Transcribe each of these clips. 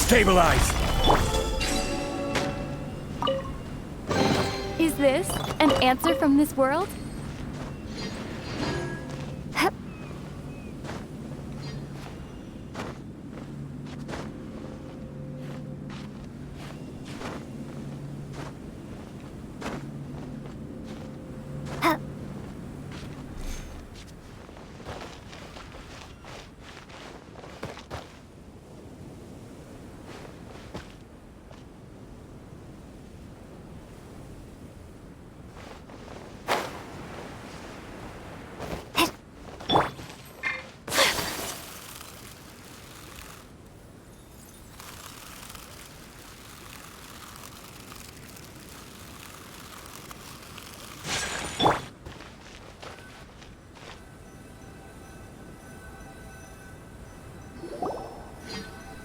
Stabilize! Is this an answer from this world? Hup. Hup.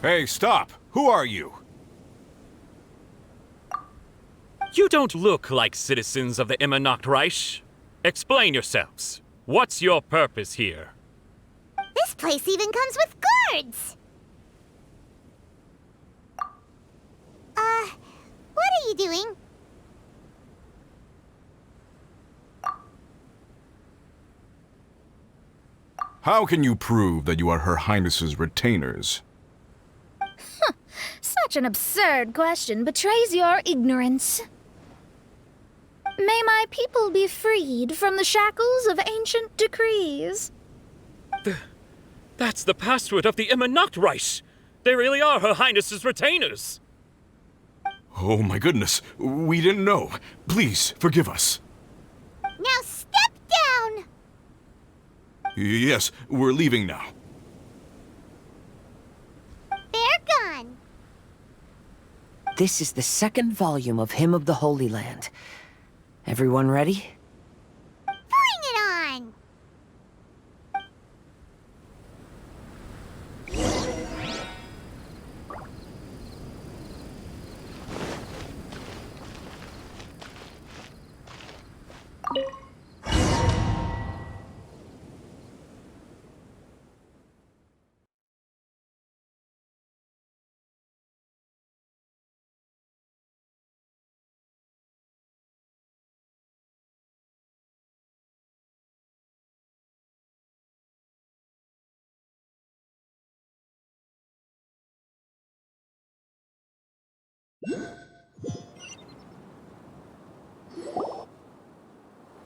Hey, stop! Who are you? You don't look like citizens of the Immernachtreich. Explain yourselves. What's your purpose here? This place even comes with guards! What are you doing? How can you prove that you are Her Highness's retainers? Such an absurd question betrays your ignorance. May my people be freed from the shackles of ancient decrees. That's the password of the Immernachtreich. They really are Her Highness's retainers. Oh my goodness, we didn't know. Please, forgive us. Now step down! Yes, we're leaving now. They're gone. This is the second volume of Hymn of the Holy Land. Everyone ready? Bring it on!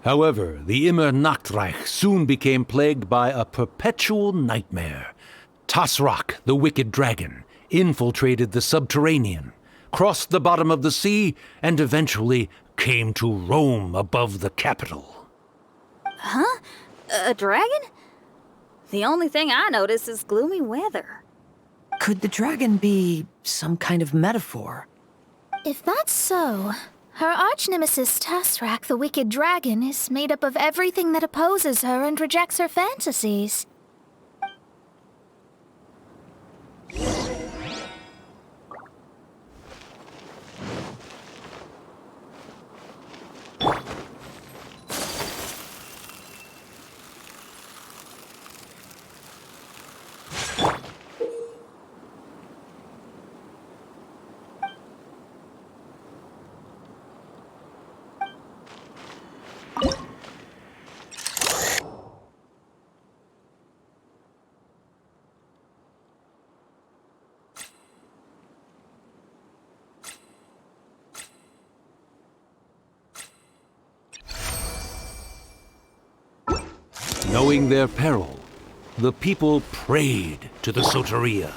However, the Immernachtreich soon became plagued by a perpetual nightmare. Tasrak, the wicked dragon, infiltrated the subterranean, crossed the bottom of the sea, and eventually came to roam above the capital. Huh? A dragon? The only thing I notice is gloomy weather. Could the dragon be some kind of metaphor? If that's so, her arch-nemesis Tasrak, the wicked dragon, is made up of everything that opposes her and rejects her fantasies. Knowing their peril, the people prayed to the Soteria.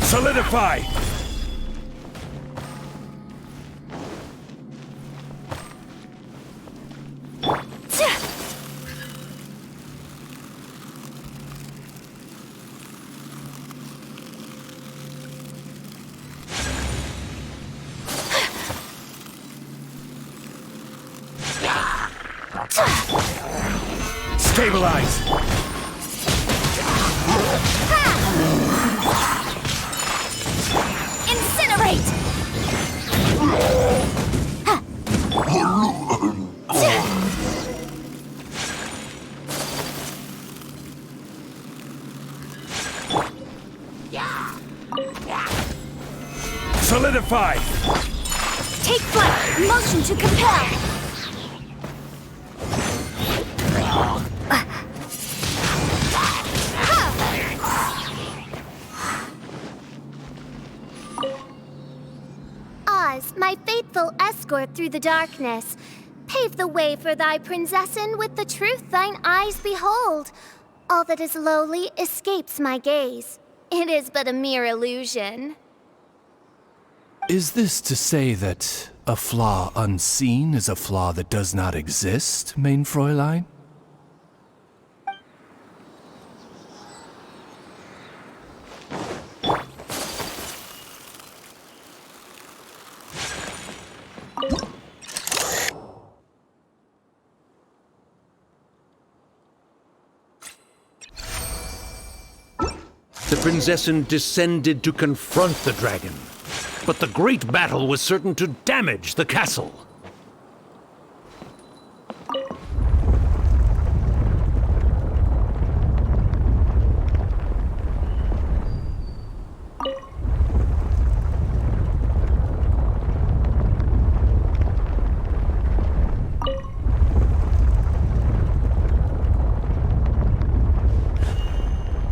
Solidify! Stabilize! Incinerate! Solidify! Take flight! Motion to compel! Oz, my faithful escort through the darkness, pave the way for thy princessen with the truth thine eyes behold. All that is lowly escapes my gaze. It is but a mere illusion. Is this to say that a flaw unseen is a flaw that does not exist, mein Fräulein? The princessen descended to confront the dragon, but the great battle was certain to damage the castle.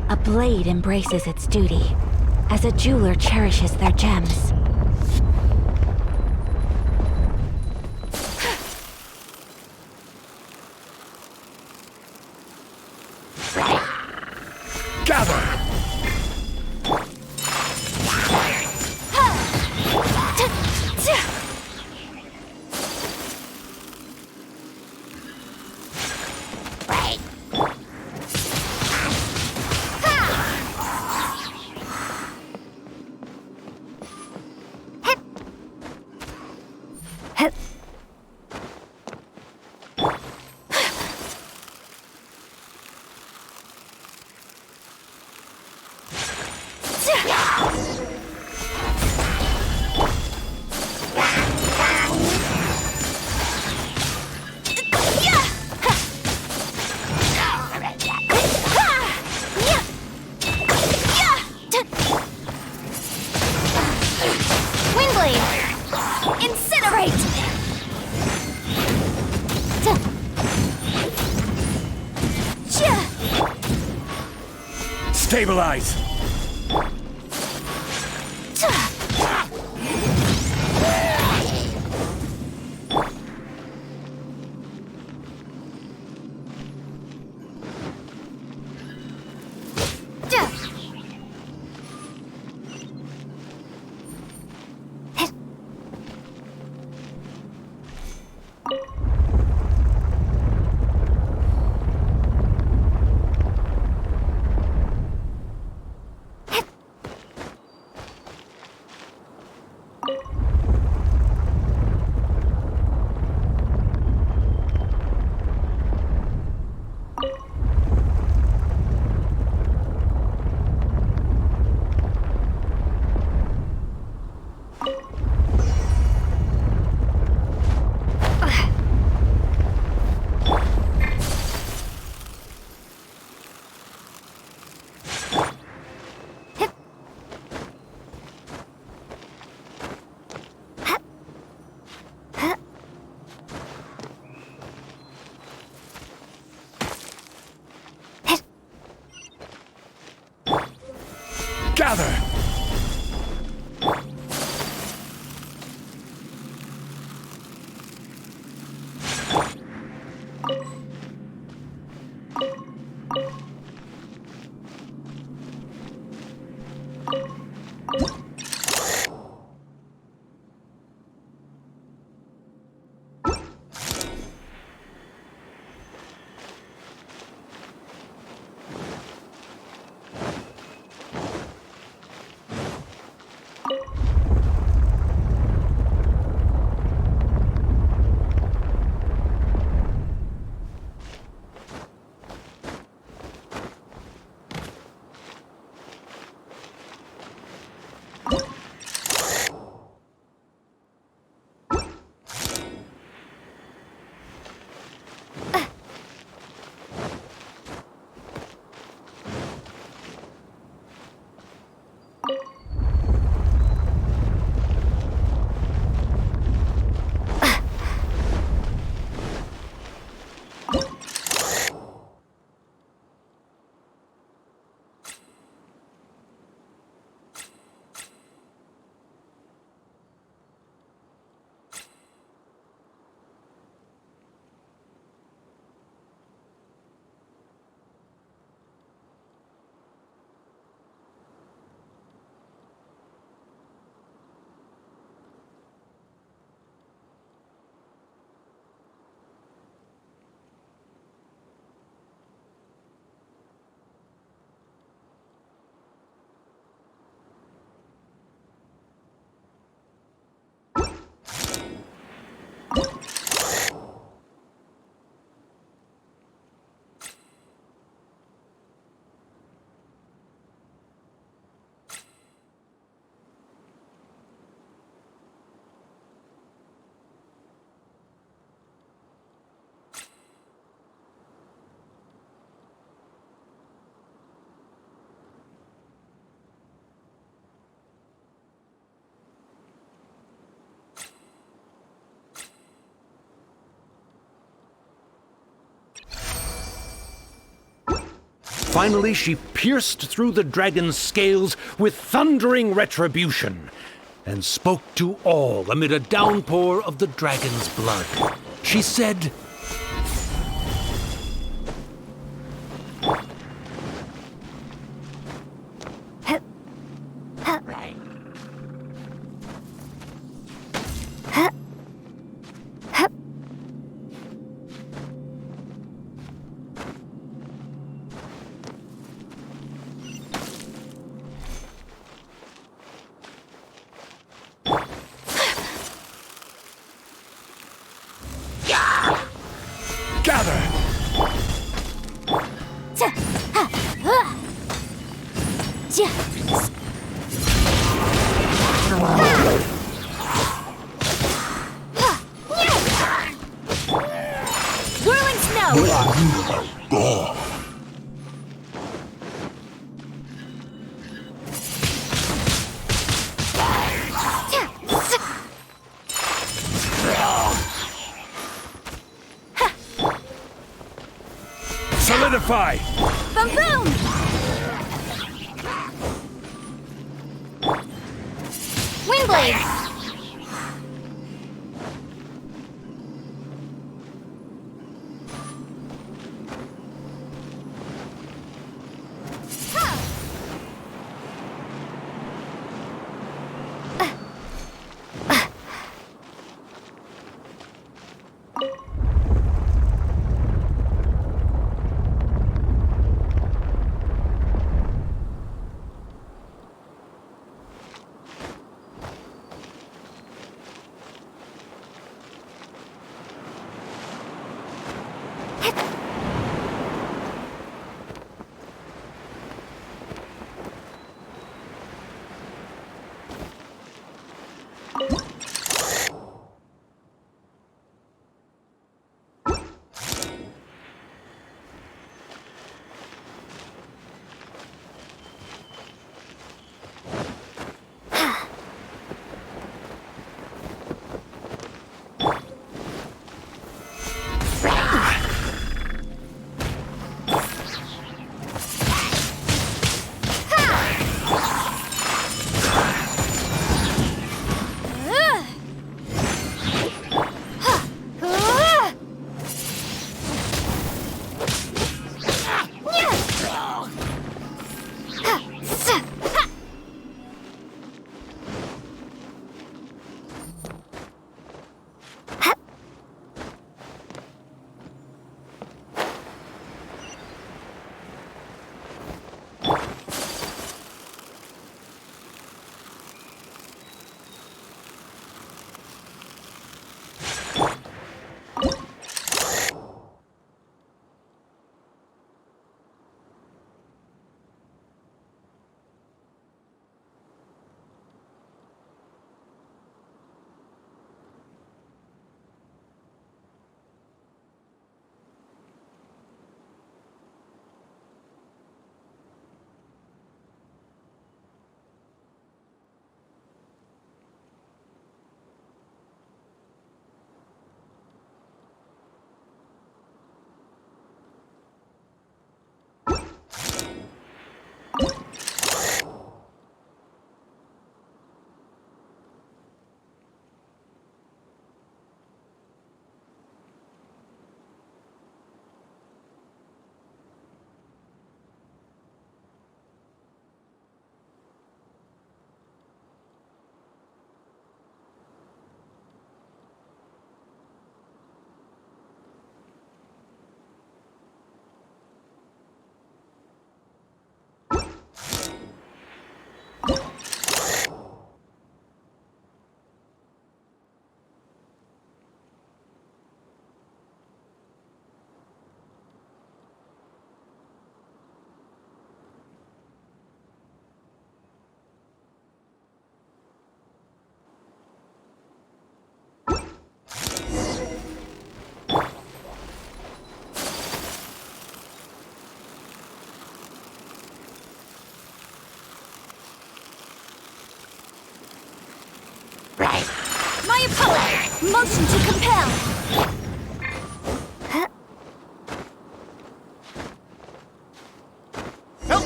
A blade embraces its duty, as a jeweler cherishes their gems. Gather! Stabilize! Gather! Finally, she pierced through the dragon's scales with thundering retribution and spoke to all amid a downpour of the dragon's blood. She said, Whirling snow! Solidify! Boom boom! Windblade! My opponent! Motion to compel!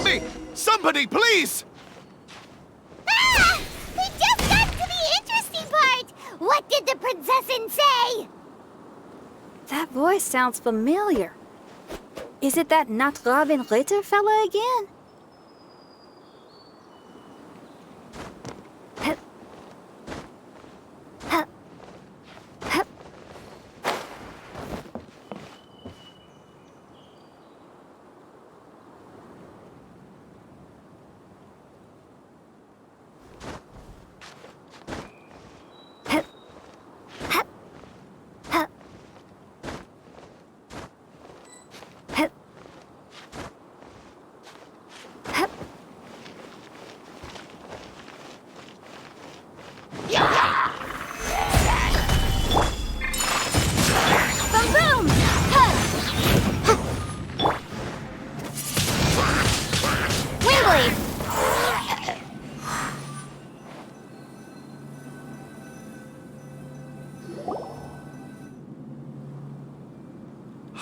me! Somebody, please! Ah! We just got to the interesting part! What did the princessin say? That voice sounds familiar. Is it that Not Robin Ritter fella again?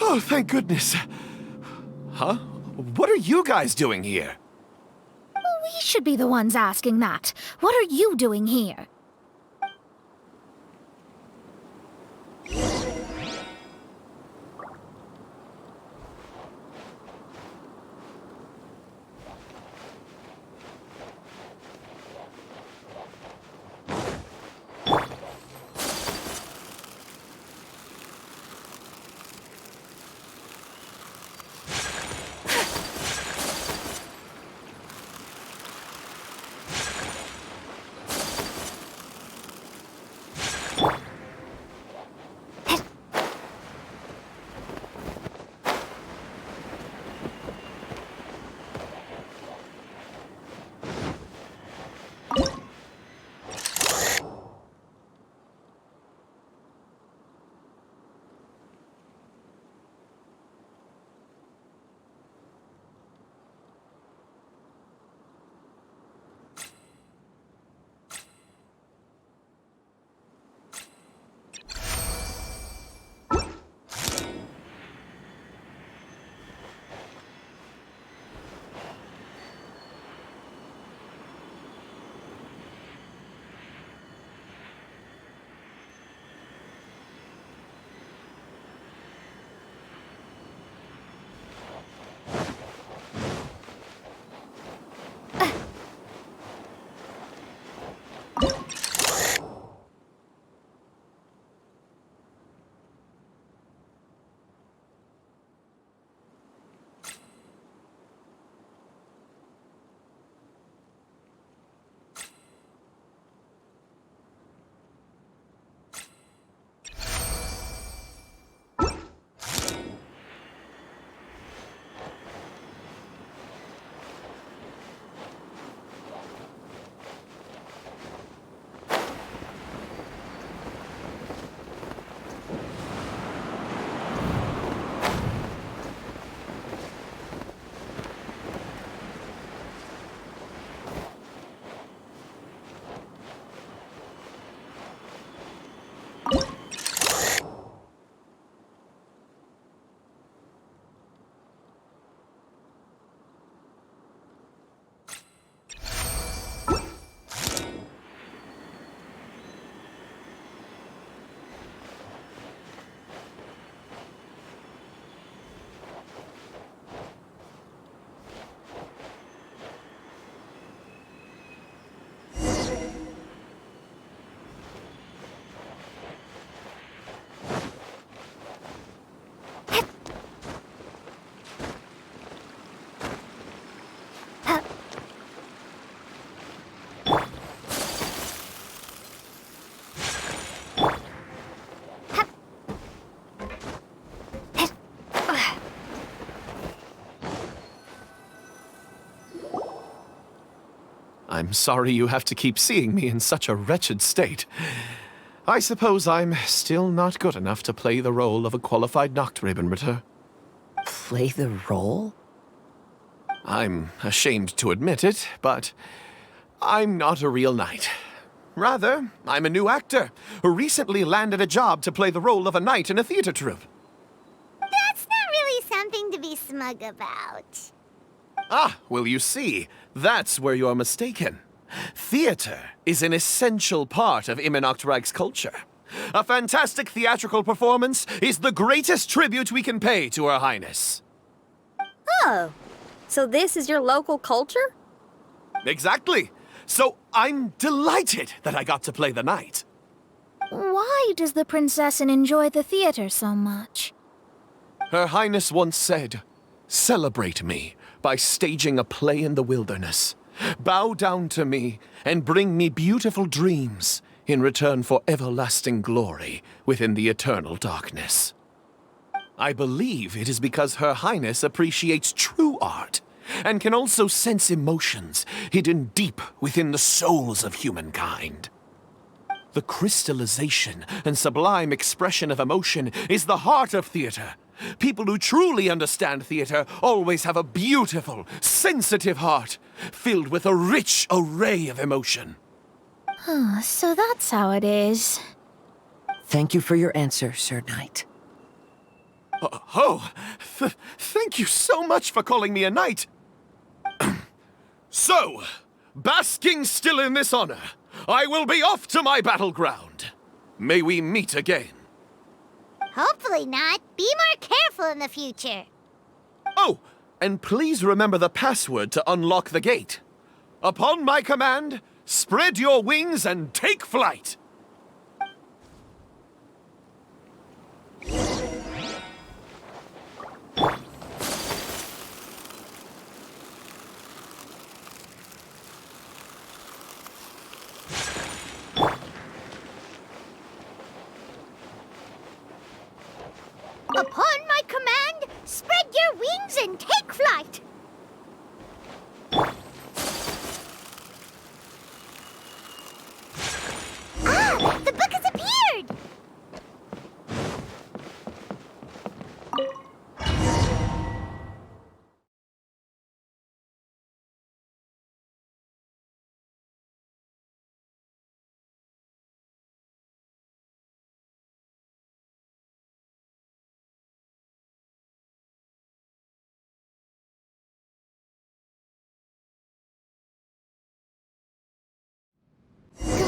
Oh, thank goodness. Huh? What are you guys doing here? We should be the ones asking that. What are you doing here? I'm sorry you have to keep seeing me in such a wretched state. I suppose I'm still not good enough to play the role of a qualified Nachtrebenritter. Play the role? I'm ashamed to admit it, but I'm not a real knight. Rather, I'm a new actor who recently landed a job to play the role of a knight in a theater troupe. That's not really something to be smug about. Ah, well, you see, that's where you're mistaken. Theater is an essential part of Immernachtreich's culture. A fantastic theatrical performance is the greatest tribute we can pay to Her Highness. Oh, so this is your local culture? Exactly. So I'm delighted that I got to play the knight. Why does the princessin enjoy the theater so much? Her Highness once said, "Celebrate me by staging a play in the wilderness. Bow down to me and bring me beautiful dreams in return for everlasting glory within the eternal darkness." I believe it is because Her Highness appreciates true art and can also sense emotions hidden deep within the souls of humankind. The crystallization and sublime expression of emotion is the heart of theater. People who truly understand theater always have a beautiful, sensitive heart filled with a rich array of emotion. Oh, so that's how it is. Thank you for your answer, Sir Knight. Thank you so much for calling me a knight. So, basking still in this honor, I will be off to my battleground. May we meet again. Hopefully not. Be more careful in the future. Oh, and please remember the password to unlock the gate. Upon my command, spread your wings and take flight. Upon my command, spread your wings and take flight. Ah, the book has appeared.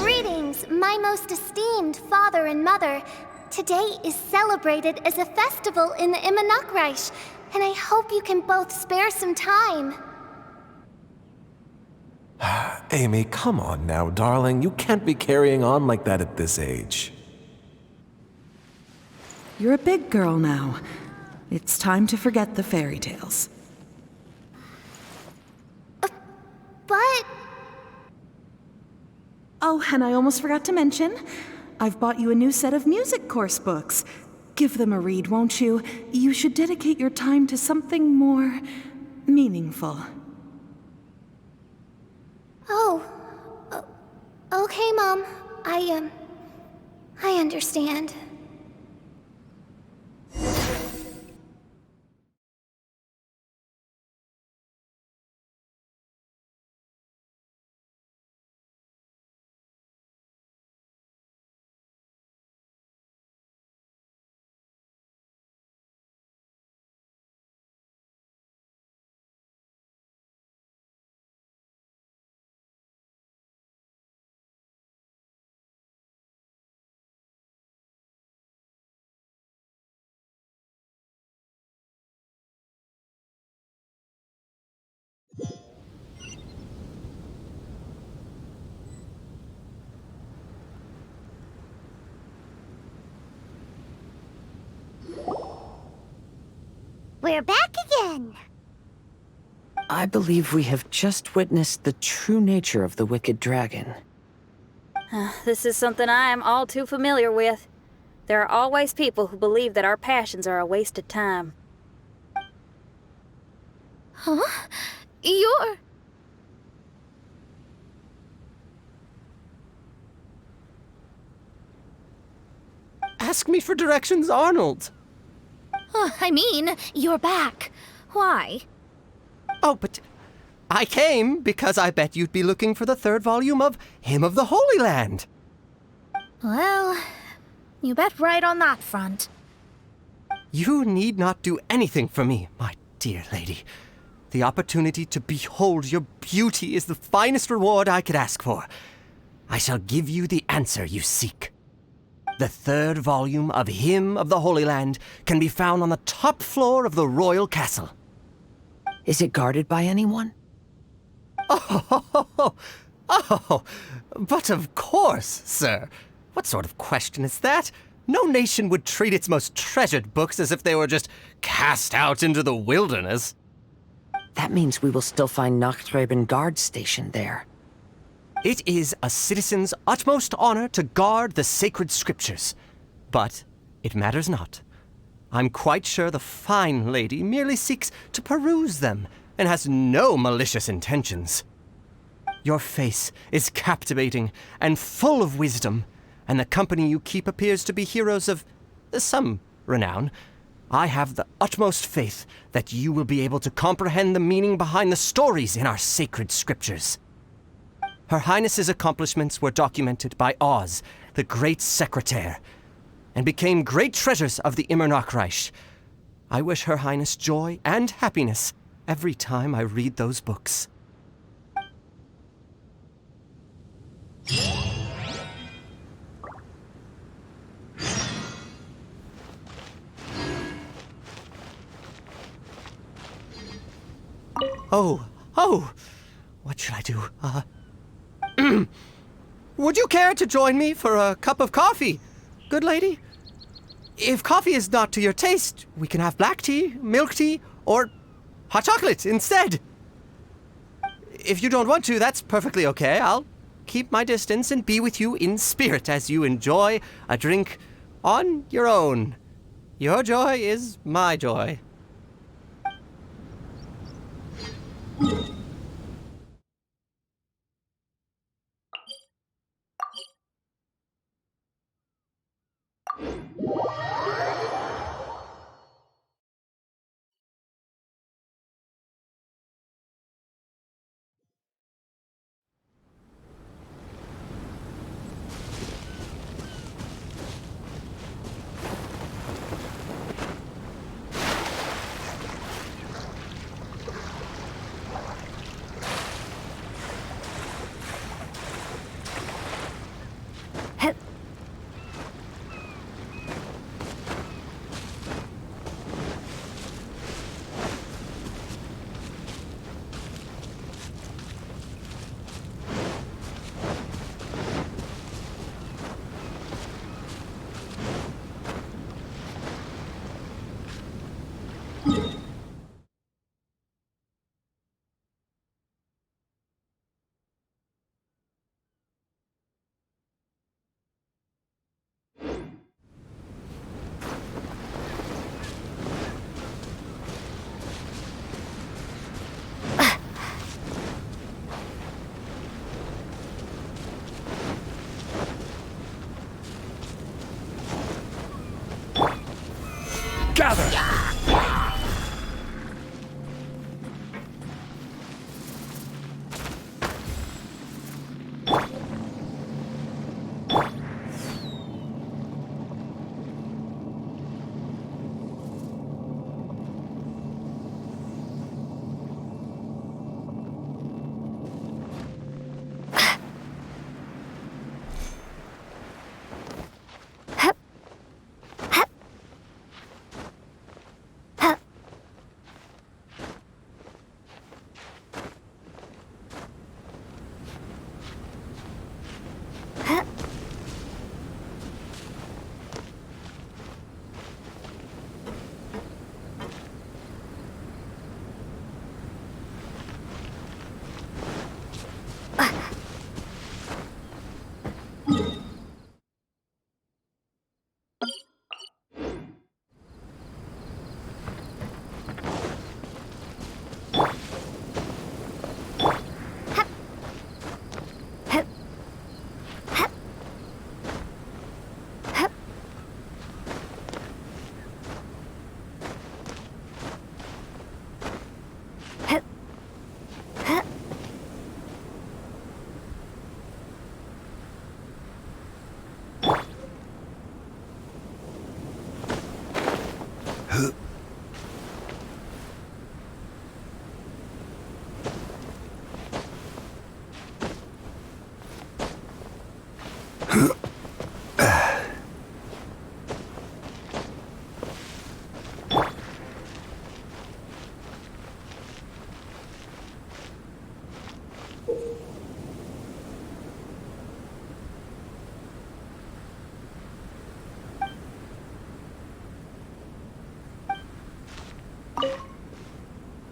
Greetings, my most esteemed father and mother. Today is celebrated as a festival in the Immernachtreich, and I hope you can both spare some time. Amy, come on now, darling. You can't be carrying on like that at this age. You're a big girl now. It's time to forget the fairy tales. But... Oh, and I almost forgot to mention, I've bought you a new set of music course books. Give them a read, won't you? You should dedicate your time to something more meaningful. Oh, okay, Mom. I understand. We're back again. I believe we have just witnessed the true nature of the wicked dragon. This is something I am all too familiar with. There are always people who believe that our passions are a waste of time. Huh? You're... Ask me for directions, Arnold. I mean, you're back. Why? Oh, but I came because I bet you'd be looking for the third volume of Hymn of the Holy Land. Well, you bet right on that front. You need not do anything for me, my dear lady. The opportunity to behold your beauty is the finest reward I could ask for. I shall give you the answer you seek. The third volume of Hymn of the Holy Land can be found on the top floor of the royal castle. Is it guarded by anyone? Oh, but of course, sir. What sort of question is that? No nation would treat its most treasured books as if they were just cast out into the wilderness. That means we will still find Nachtweben guard stationed there. It is a citizen's utmost honor to guard the sacred scriptures. But it matters not. I'm quite sure the fine lady merely seeks to peruse them and has no malicious intentions. Your face is captivating and full of wisdom, and the company you keep appears to be heroes of some renown. I have the utmost faith that you will be able to comprehend the meaning behind the stories in our sacred scriptures. Her Highness's accomplishments were documented by Oz, the great secretaire, and became great treasures of the Immernachtreich. I wish Her Highness joy and happiness every time I read those books. Oh, what should I do? Would you care to join me for a cup of coffee, good lady? If coffee is not to your taste, we can have black tea, milk tea, or hot chocolate instead. If you don't want to, that's perfectly okay. I'll keep my distance and be with you in spirit as you enjoy a drink on your own. Your joy is my joy.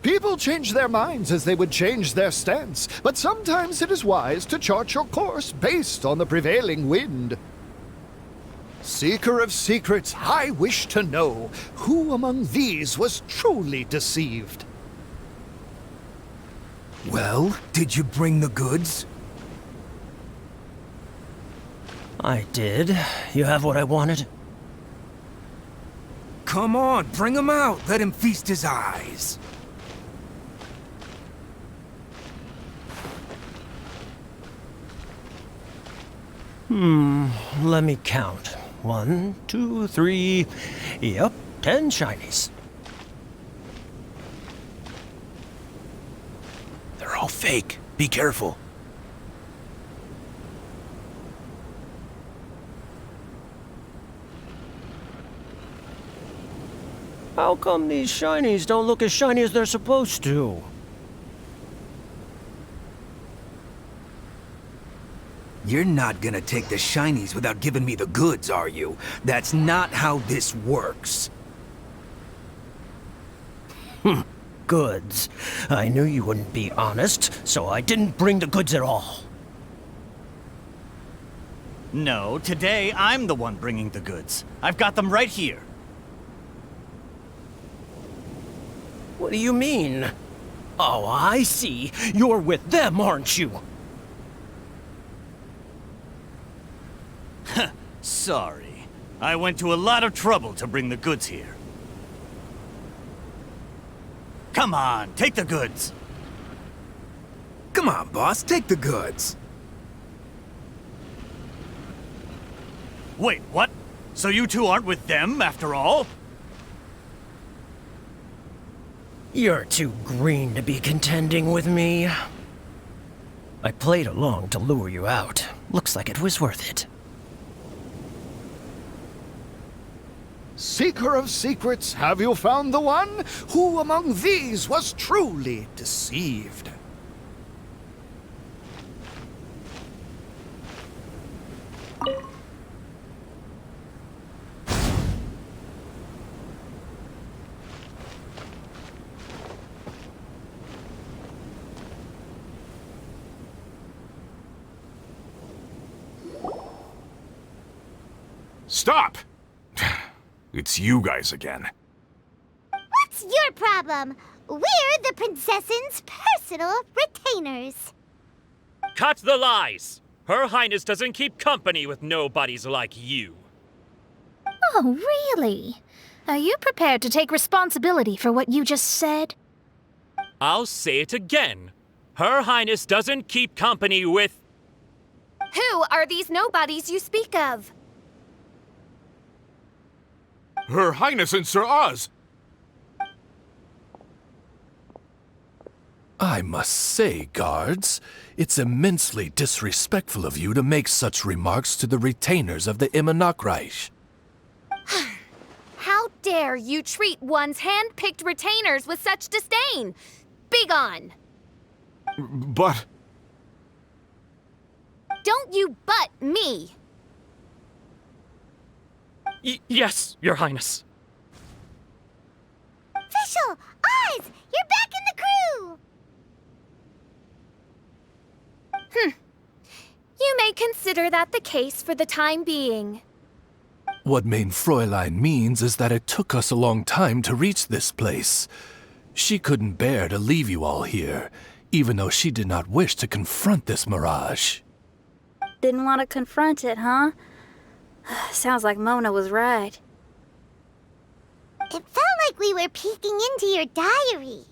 People change their minds as they would change their stance, but sometimes it is wise to chart your course based on the prevailing wind. Seeker of secrets, I wish to know who among these was truly deceived. Well, did you bring the goods? I did. You have what I wanted? Come on, bring him out. Let him feast his eyes. Let me count. 1, 2, 3. Yep, 10 shinies. They're all fake. Be careful. How come these shinies don't look as shiny as they're supposed to? You're not gonna take the shinies without giving me the goods, are you? That's not how this works. Goods. I knew you wouldn't be honest, so I didn't bring the goods at all. No, today I'm the one bringing the goods. I've got them right here. What do you mean? Oh, I see. You're with them, aren't you? Sorry. I went to a lot of trouble to bring the goods here. Come on, take the goods. Come on, boss, take the goods. Wait, what? So you two aren't with them after all? You're too green to be contending with me. I played along to lure you out. Looks like it was worth it. Seeker of secrets, have you found the one? Who among these was truly deceived? Stop! It's you guys again. What's your problem? We're the princess's personal retainers. Cut the lies! Her Highness doesn't keep company with nobodies like you. Oh, really? Are you prepared to take responsibility for what you just said? I'll say it again. Her Highness doesn't keep company with... Who are these nobodies you speak of? Her Highness and Sir Oz! I must say, guards, it's immensely disrespectful of you to make such remarks to the retainers of the Immernachtreich. How dare you treat one's hand-picked retainers with such disdain? Begone! But... Don't you butt me! Yes, Your Highness. Fischl! Oz! You're back in the crew! You may consider that the case for the time being. What mein Fräulein means is that it took us a long time to reach this place. She couldn't bear to leave you all here, even though she did not wish to confront this mirage. Didn't want to confront it, huh? Sounds like Mona was right. It felt like we were peeking into your diary.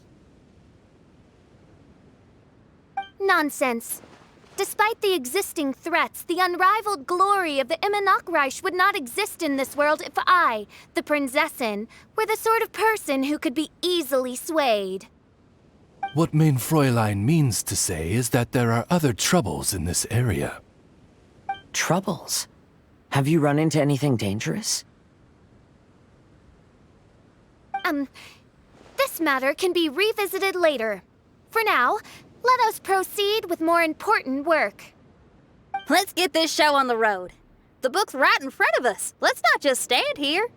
Nonsense. Despite the existing threats, the unrivaled glory of the Immernachtreich would not exist in this world if I, the Prinzessin, were the sort of person who could be easily swayed. What mein Fräulein means to say is that there are other troubles in this area. troubles. Have you run into anything dangerous? This matter can be revisited later. For now, let us proceed with more important work. Let's get this show on the road. The book's right in front of us. Let's not just stand here.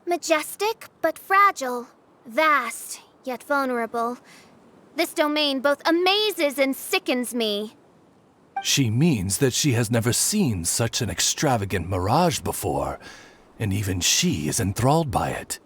Majestic, but fragile. Vast, yet vulnerable. This domain both amazes and sickens me. She means that she has never seen such an extravagant mirage before, and even she is enthralled by it.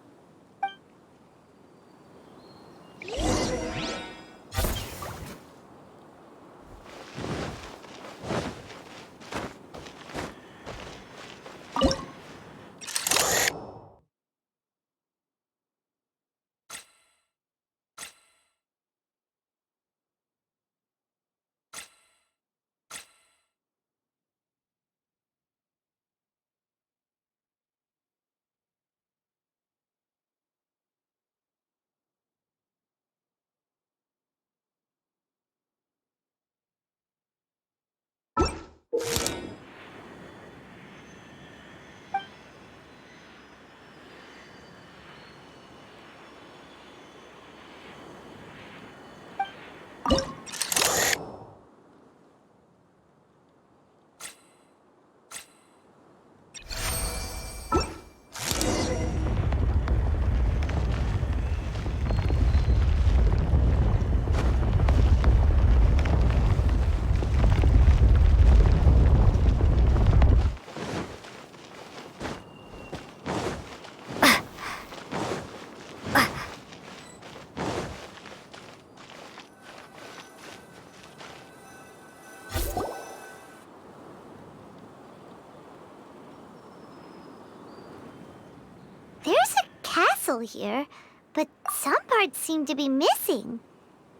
There's a castle here, but some parts seem to be missing.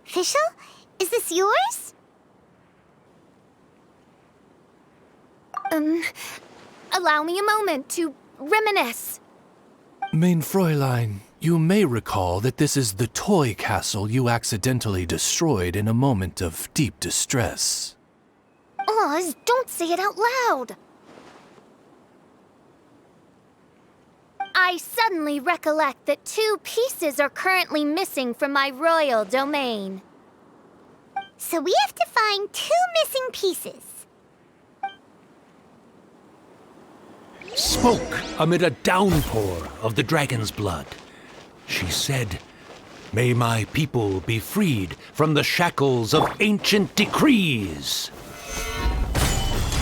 Fischl, is this yours? Allow me a moment to reminisce. Mein Fräulein, you may recall that this is the toy castle you accidentally destroyed in a moment of deep distress. Oz, don't say it out loud. I suddenly recollect that 2 pieces are currently missing from my royal domain. So we have to find 2 missing pieces. Spoke amid a downpour of the dragon's blood. She said, "May my people be freed from the shackles of ancient decrees."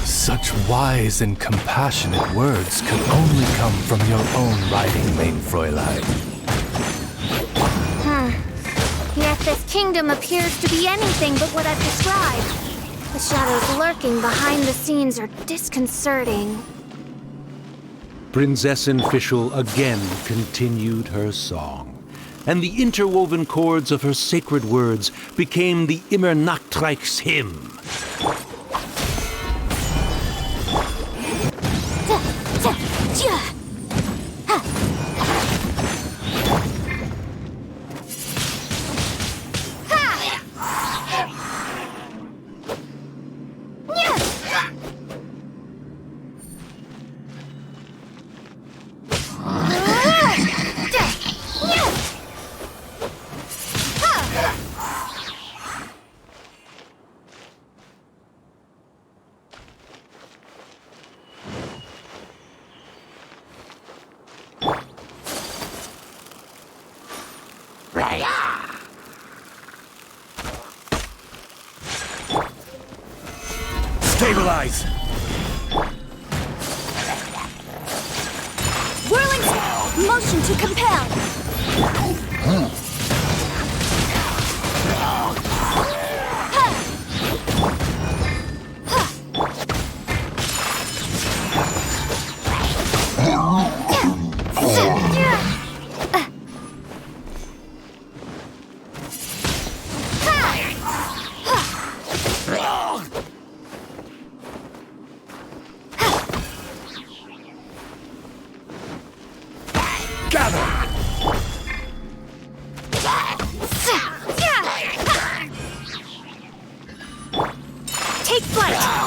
Such wise and compassionate words could only come from your own writing, Mein Fräulein. Yet this kingdom appears to be anything but what I've described. The shadows lurking behind the scenes are disconcerting. Prinzessin Fischl again continued her song, and the interwoven chords of her sacred words became the Immernachtreich's hymn. Stabilize! Motion to compel! Take flight!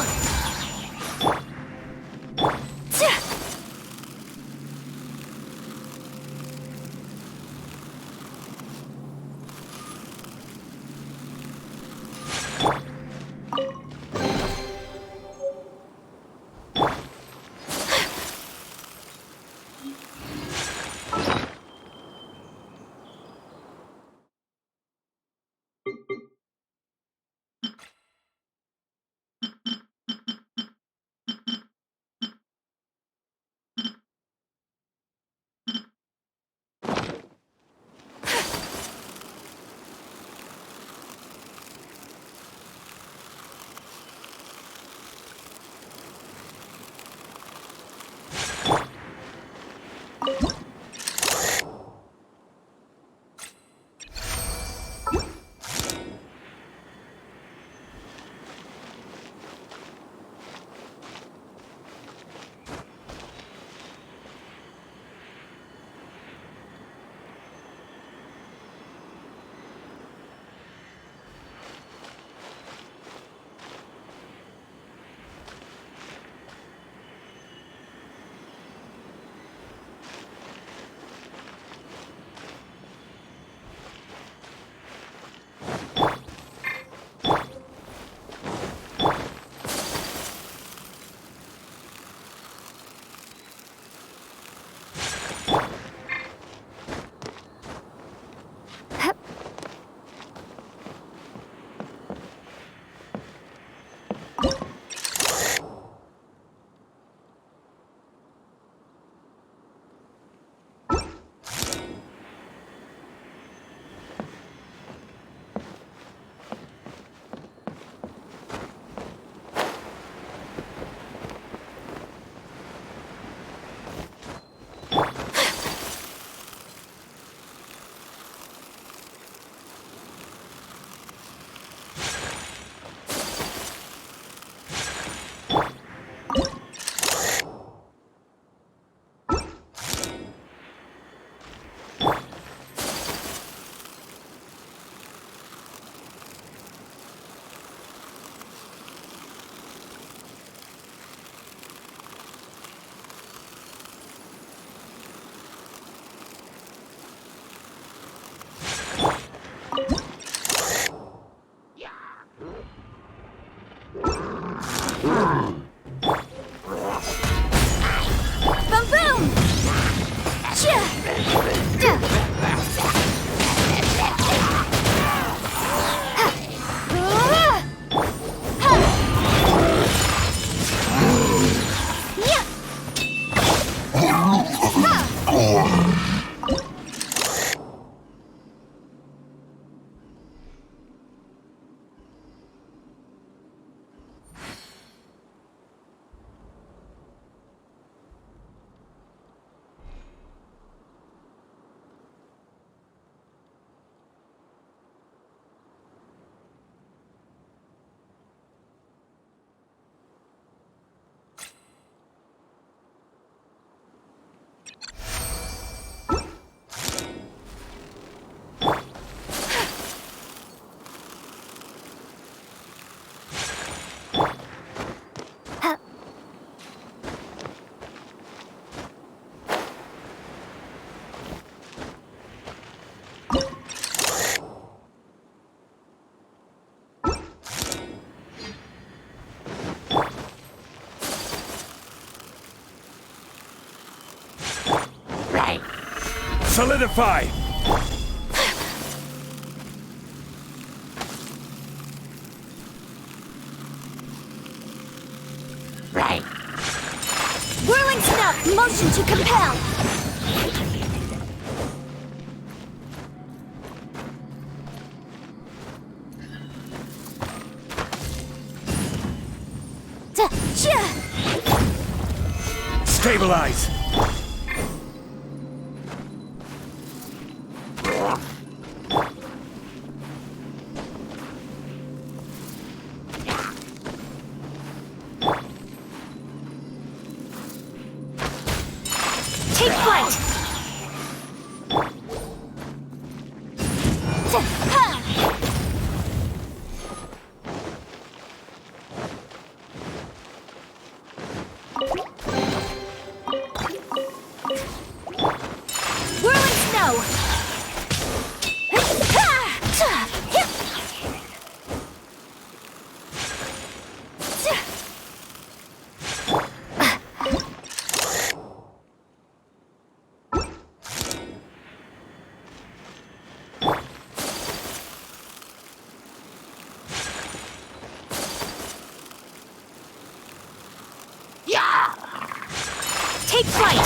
Solidify! Whirling snuff, motion to compel! Stabilize! Take flight! Whirling snow! Take flight!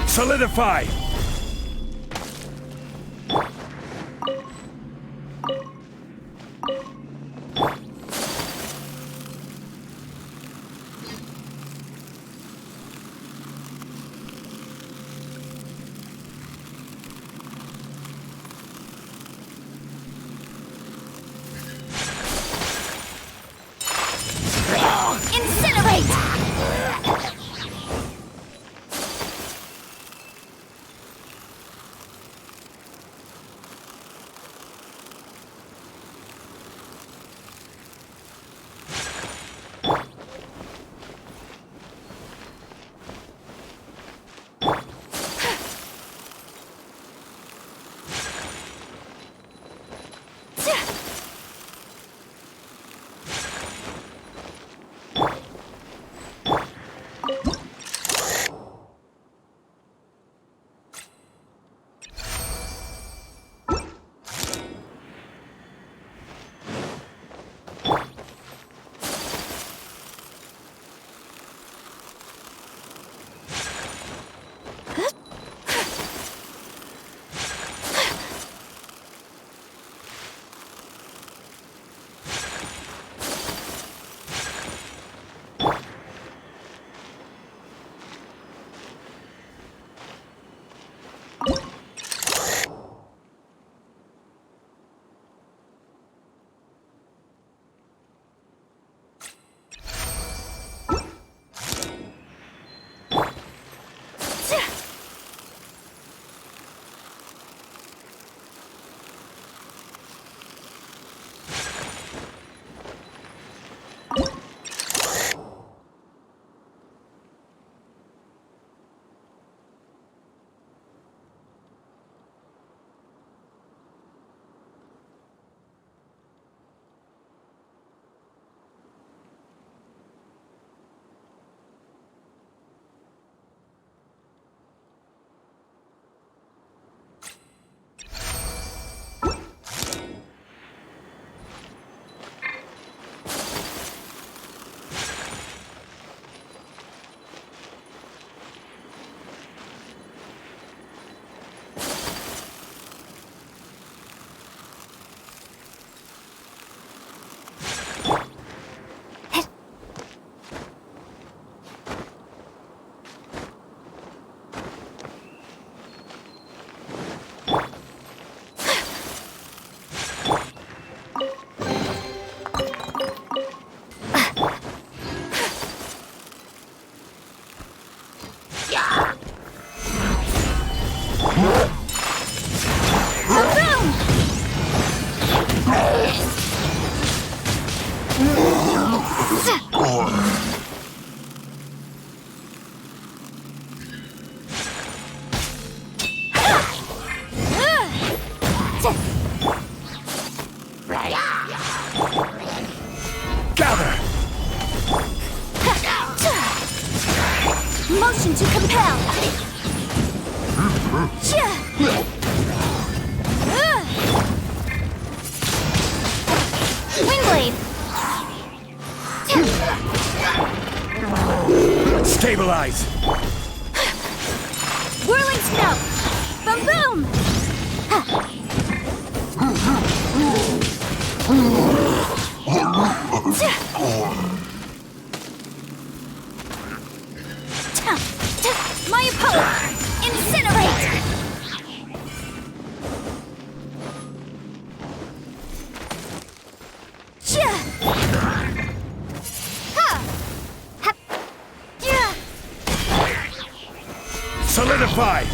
Solidify! Incinerate! Motion to compel. Wingblade. Stabilize. Whirling snow! Boom boom! My opponent! Incinerate! Solidify!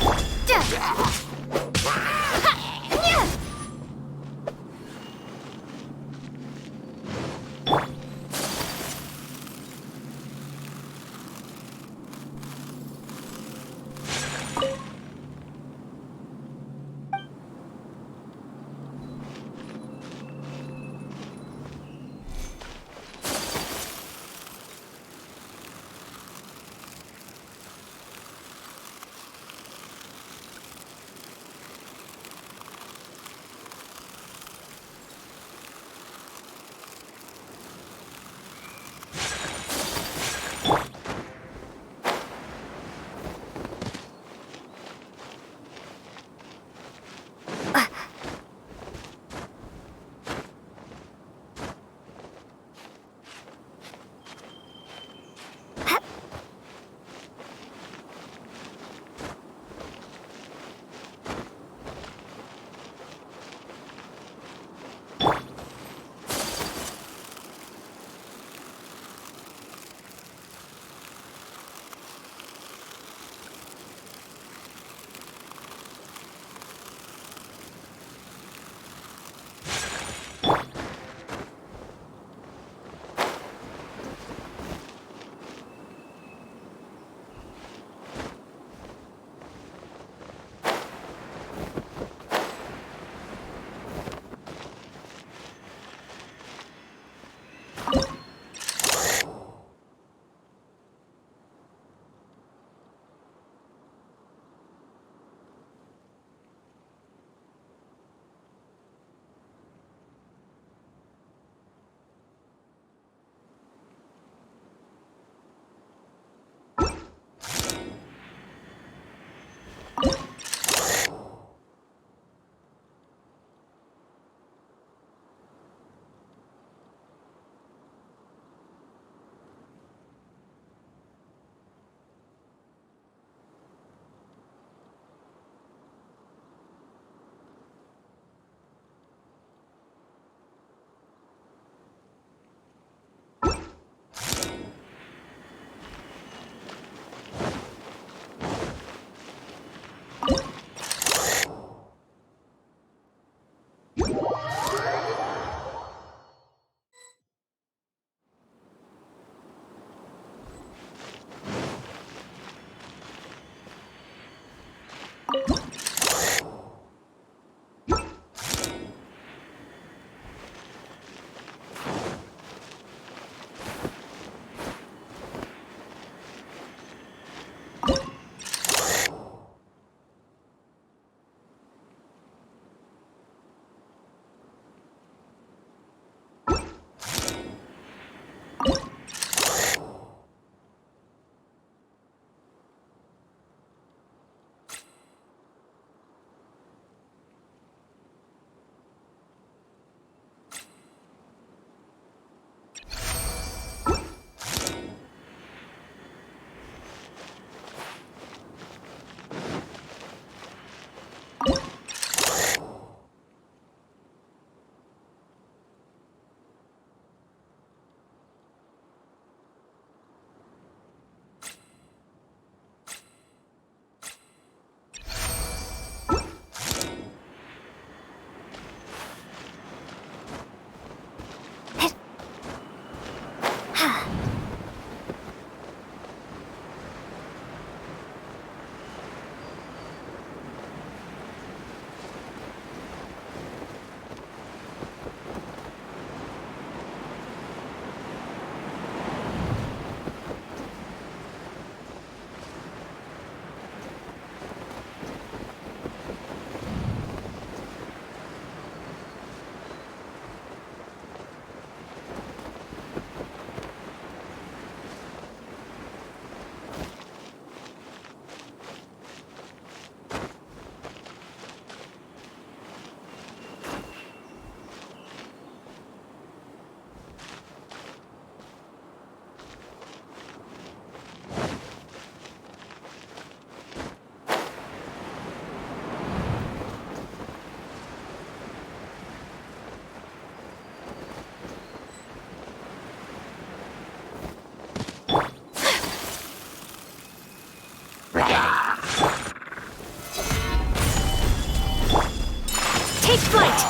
Flight!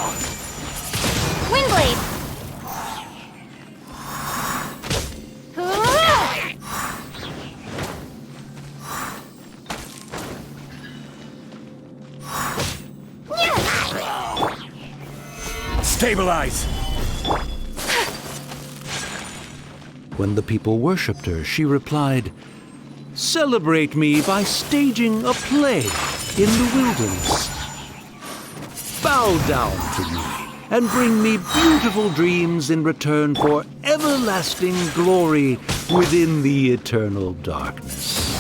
Windblade! Stabilize! When the people worshipped her, she replied, "Celebrate me by staging a play in the wilderness. Bow down to me and bring me beautiful dreams in return for everlasting glory within the eternal darkness."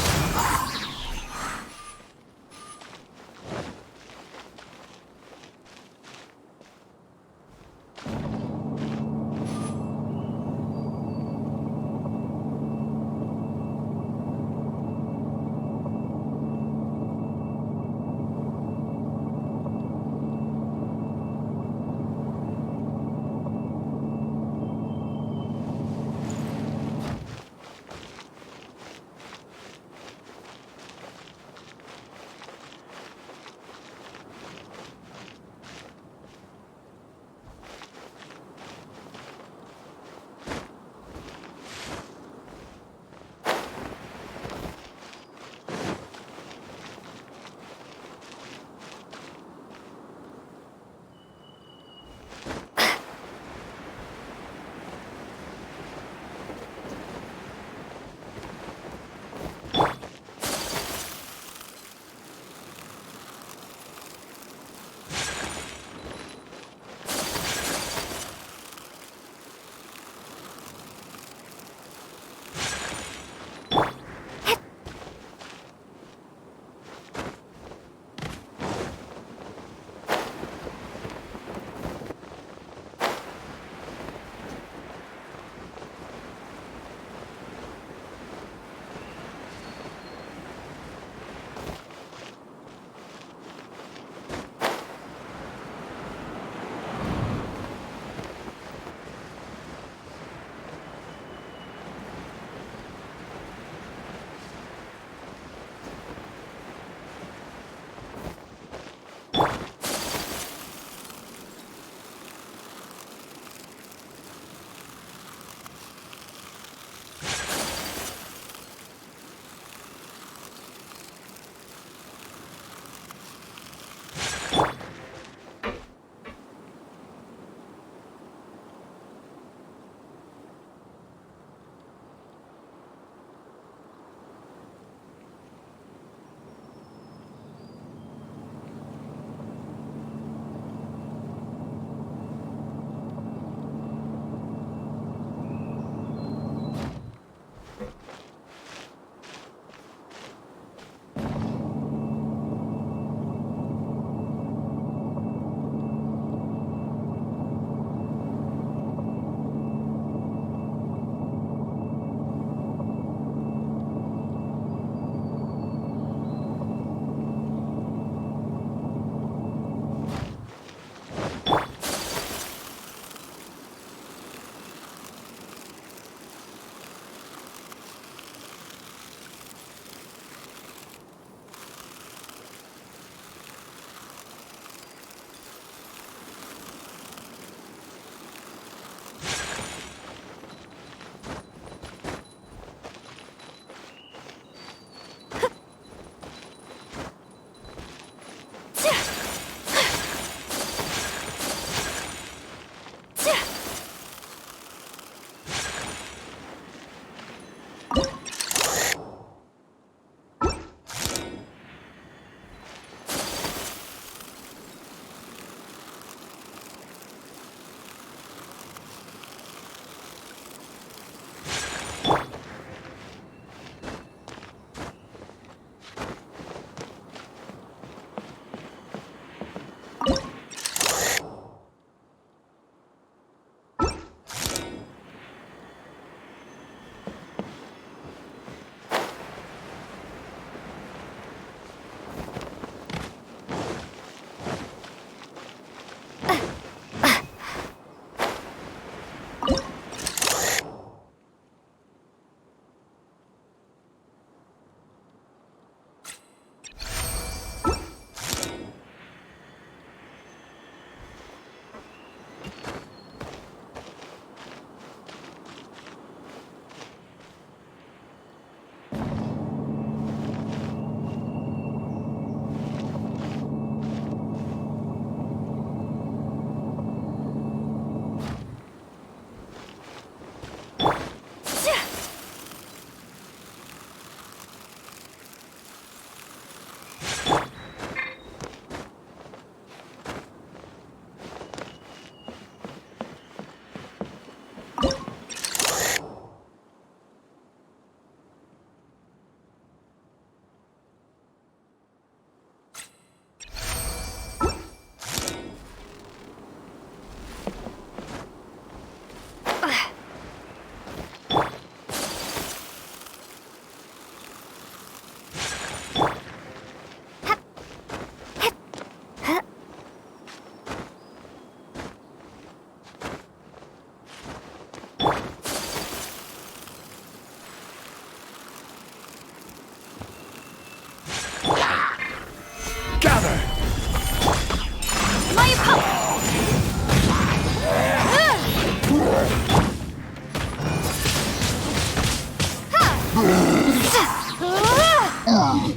Boom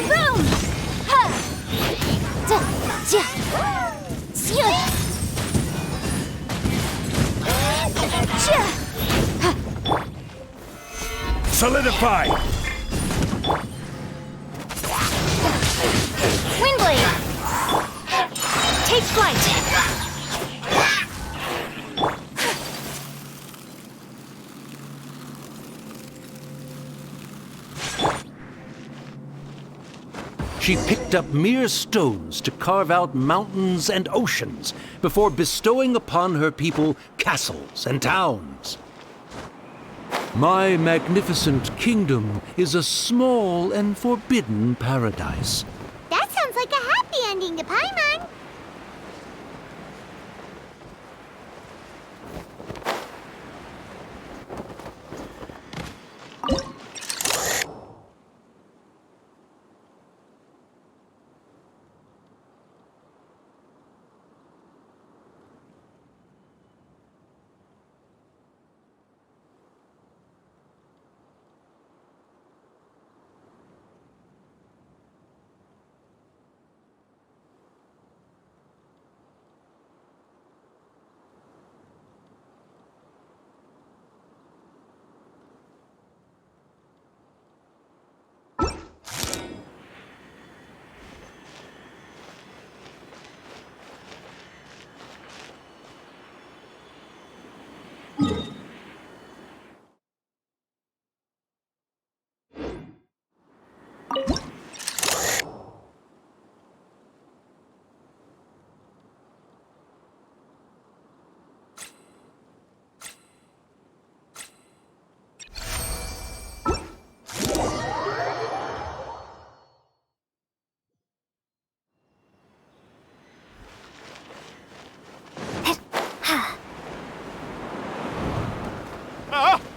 boom! Ha! Da, ja. Sia. Ja. Ha. Solidify! Windblade! Take flight! She picked up mere stones to carve out mountains and oceans before bestowing upon her people castles and towns. My magnificent kingdom is a small and forbidden paradise. That sounds like a happy ending to Paimon.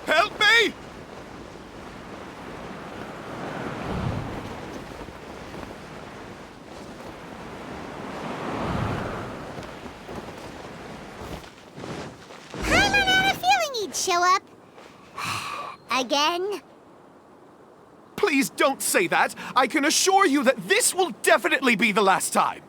Help me! Paimon had a feeling he'd show up. Again? Please don't say that. I can assure you that this will definitely be the last time.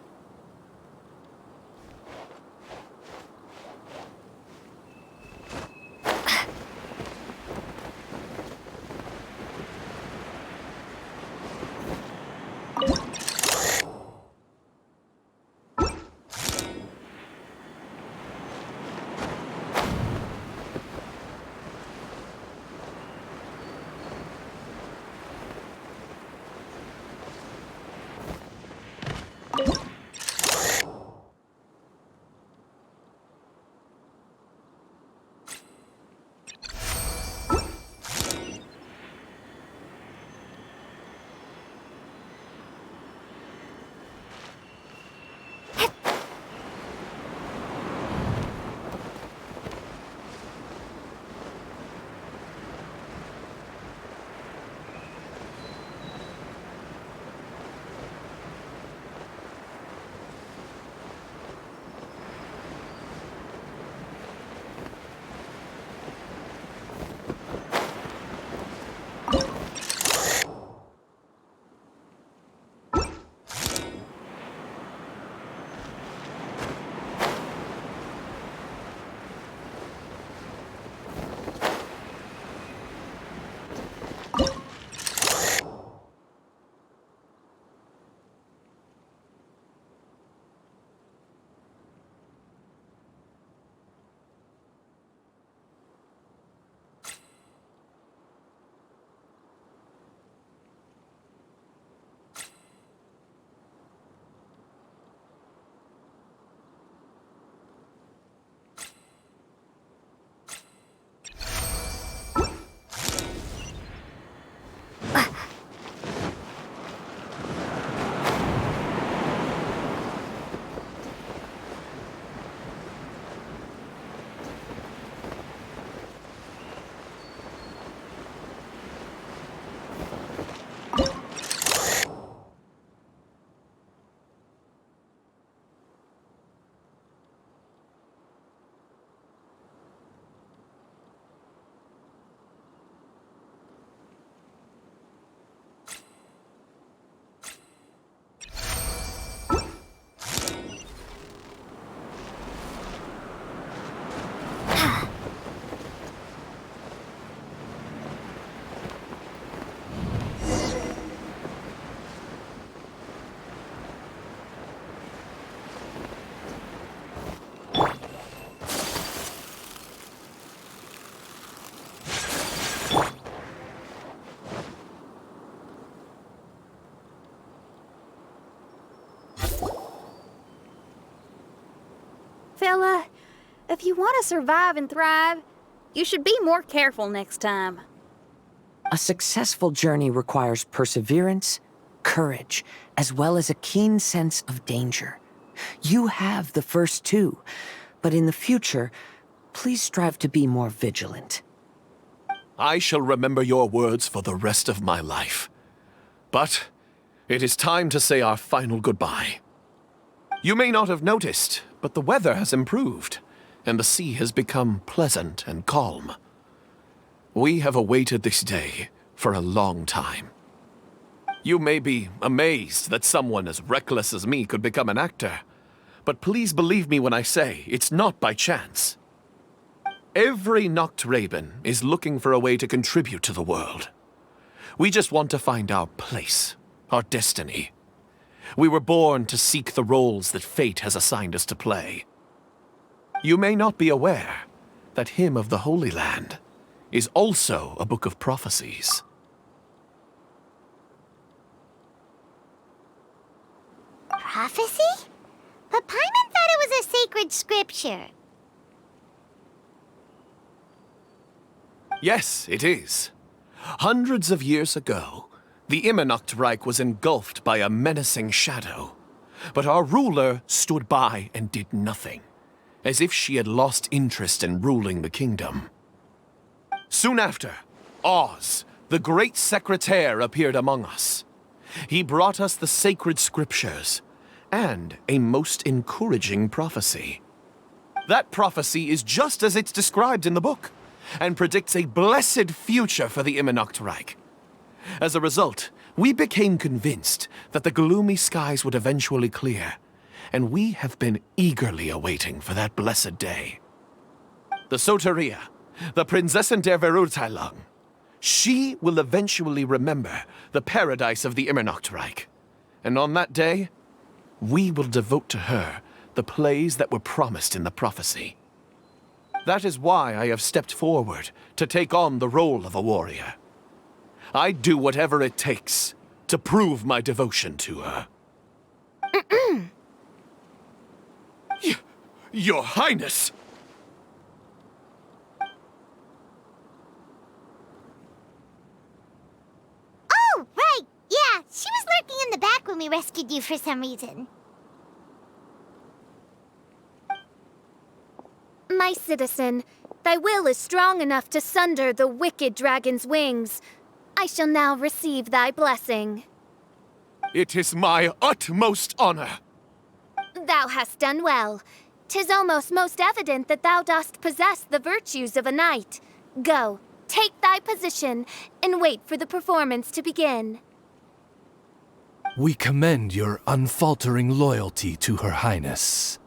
Well, if you want to survive and thrive, you should be more careful next time. A successful journey requires perseverance, courage, as well as a keen sense of danger. You have the first two, but in the future, please strive to be more vigilant. I shall remember your words for the rest of my life. But it is time to say our final goodbye. You may not have noticed, but the weather has improved, and the sea has become pleasant and calm. We have awaited this day for a long time. You may be amazed that someone as reckless as me could become an actor, but please believe me when I say it's not by chance. Every Nachtraben is looking for a way to contribute to the world. We just want to find our place, our destiny. We were born to seek the roles that fate has assigned us to play. You may not be aware that Hymn of the Holy Land is also a book of prophecies. Prophecy? But Paimon thought it was a sacred scripture. Yes, it is. Hundreds of years ago, the Immernachtreich was engulfed by a menacing shadow. But our ruler stood by and did nothing, as if she had lost interest in ruling the kingdom. Soon after, Oz, the great secretaire, appeared among us. He brought us the sacred scriptures and a most encouraging prophecy. That prophecy is just as it's described in the book, and predicts a blessed future for the Immernachtreich. As a result, we became convinced that the gloomy skies would eventually clear, and we have been eagerly awaiting for that blessed day. The Soteria, the Prinzessin der Verurteilung, she will eventually remember the paradise of the Immernachtreich, and on that day, we will devote to her the plays that were promised in the prophecy. That is why I have stepped forward to take on the role of a warrior. I'd do whatever it takes to prove my devotion to her. Your Highness! Oh, right! Yeah, she was lurking in the back when we rescued you for some reason. My citizen, thy will is strong enough to sunder the wicked dragon's wings. I shall now receive thy blessing. It is my utmost honor. Thou hast done well. 'Tis almost most evident that thou dost possess the virtues of a knight. Go, take thy position, and wait for the performance to begin. We commend your unfaltering loyalty to Her Highness.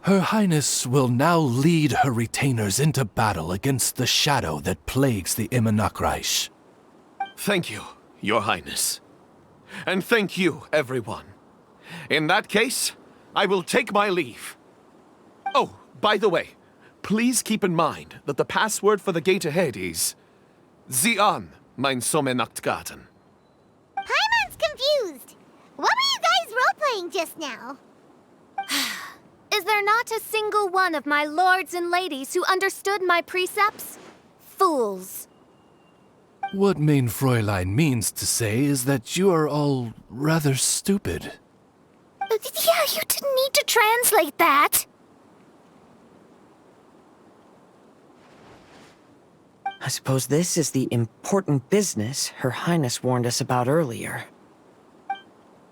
Her Highness will now lead her retainers into battle against the shadow that plagues the Immernachtreich. Thank you, Your Highness. And thank you, everyone. In that case, I will take my leave. Oh, by the way, please keep in mind that the password for the gate ahead is Sieh an, mein Sommernachtgarten. Paimon's confused. What were you guys role-playing just now? Is there not a single one of my lords and ladies who understood my precepts? Fools. What mein Fräulein means to say is that you are all rather stupid. Yeah, you didn't need to translate that. I suppose this is the important business Her Highness warned us about earlier.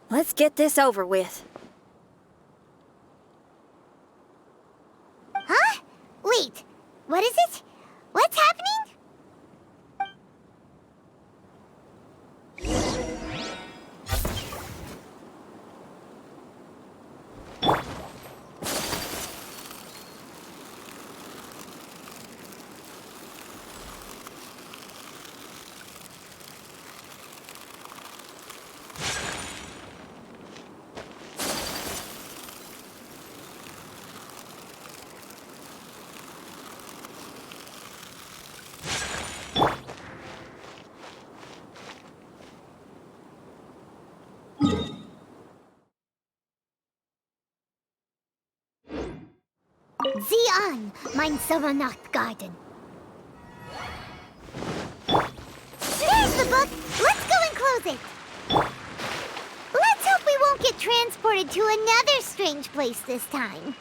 Let's get this over with. Huh? Wait, what is it? What's happening? Sieh an, mein Sommernachtgarten. There's the book. Let's go and close it. Let's hope we won't get transported to another strange place this time.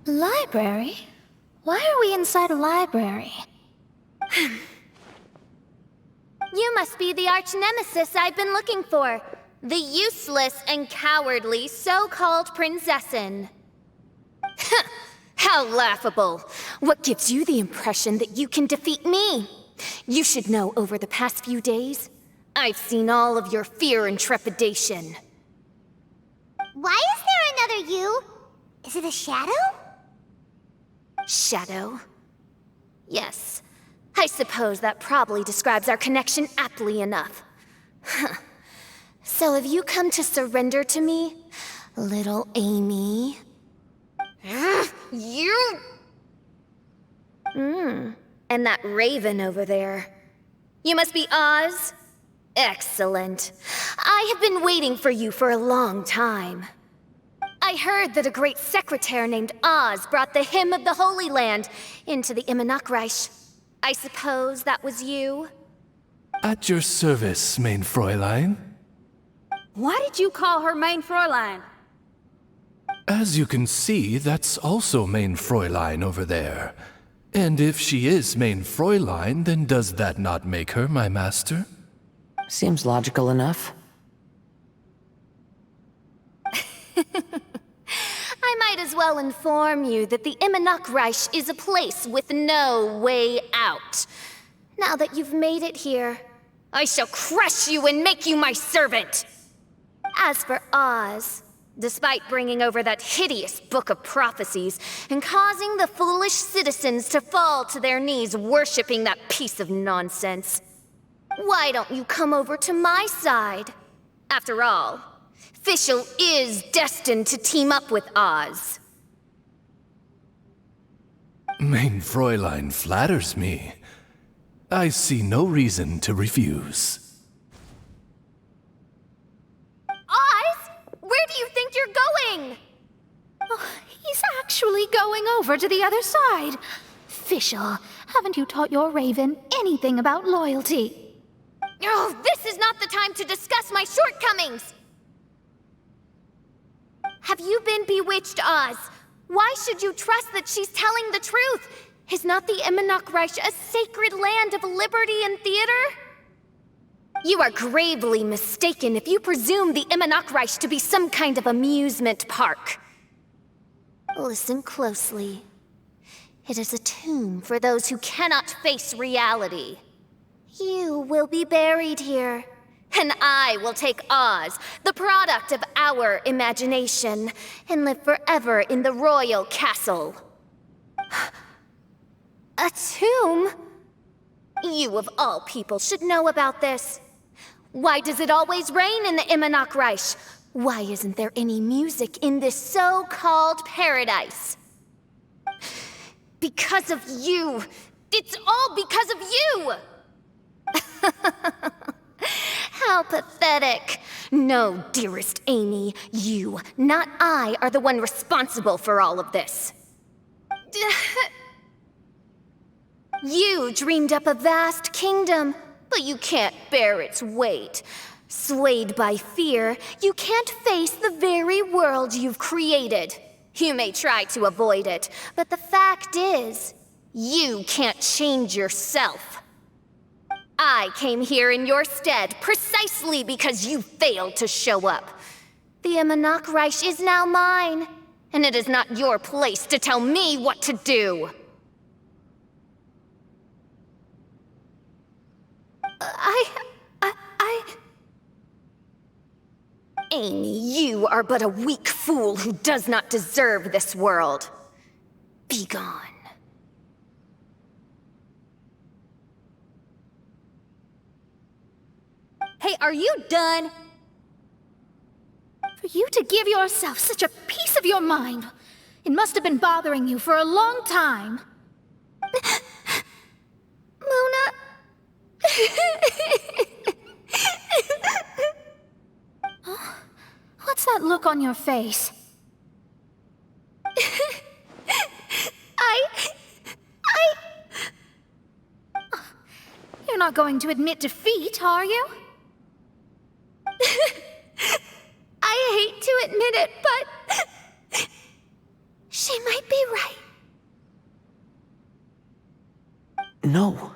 Library? Why are we inside a library? You must be the arch-nemesis I've been looking for. The useless and cowardly so-called Prinzessin. How laughable. What gives you the impression that you can defeat me? You should know over the past few days, I've seen all of your fear and trepidation. Why is there another you? Is it a shadow? Shadow? Yes. I suppose that probably describes our connection aptly enough. So have you come to surrender to me, little Amy? You... And that raven over there. You must be Oz? Excellent. I have been waiting for you for a long time. I heard that a great secretary named Oz brought the Hymn of the Holy Land into the Immernachtreich. I suppose that was you? At your service, mein Fräulein. Why did you call her Mein Fräulein? As you can see, that's also mein Fräulein over there. And if she is mein Fräulein, then does that not make her my master? Seems logical enough. I might as well inform you that the Immernachtreich is a place with no way out. Now that you've made it here, I shall crush you and make you my servant! As for Oz, despite bringing over that hideous book of prophecies and causing the foolish citizens to fall to their knees worshipping that piece of nonsense, why don't you come over to my side? After all, Fischl is destined to team up with Oz. Mein Fräulein flatters me. I see no reason to refuse. Oz? Where do you think you're going? Oh, he's actually going over to the other side. Fischl, haven't you taught your raven anything about loyalty? Oh, this is not the time to discuss my shortcomings! Have you been bewitched, Oz? Why should you trust that she's telling the truth? Is not the Immernachtreich a sacred land of liberty and theater? You are gravely mistaken if you presume the Immernachtreich to be some kind of amusement park. Listen closely. It is a tomb for those who cannot face reality. You will be buried here, and I will take Oz, the product of our imagination, and live forever in the royal castle. A tomb? You of all people should know about this. Why does it always rain in the Immernachtreich? Why isn't there any music in this so-called paradise? Because of you! It's all because of you! How pathetic. No, dearest Amy, you, not I, are the one responsible for all of this. You dreamed up a vast kingdom, but you can't bear its weight. Swayed by fear, you can't face the very world you've created. You may try to avoid it, but the fact is, you can't change yourself. I came here in your stead precisely because you failed to show up. The Imanok Reich is now mine, and it is not your place to tell me what to do. Amy, you are but a weak fool who does not deserve this world. Be gone. Hey, are you done? For you to give yourself such a piece of your mind, it must have been bothering you for a long time. Mona? Huh? What's that look on your face? You're not going to admit defeat, are you? I hate to admit it, but she might be right. No.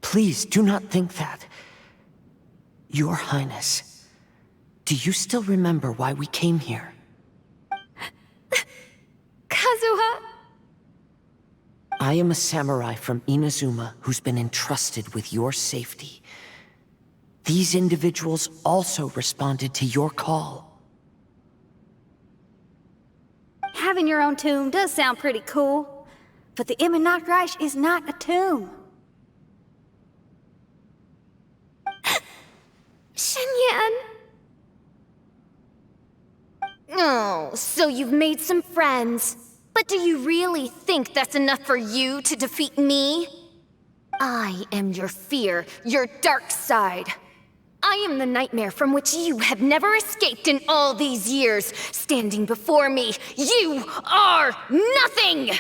Please do not think that. Your Highness, do you still remember why we came here? Kazuha? I am a samurai from Inazuma who's been entrusted with your safety. These individuals also responded to your call. Having your own tomb does sound pretty cool, but the Imanok Reich is not a tomb. Shenyan! Oh, so you've made some friends. But do you really think that's enough for you to defeat me? I am your fear, your dark side. I am the nightmare from which you have never escaped in all these years. Standing before me, you are nothing!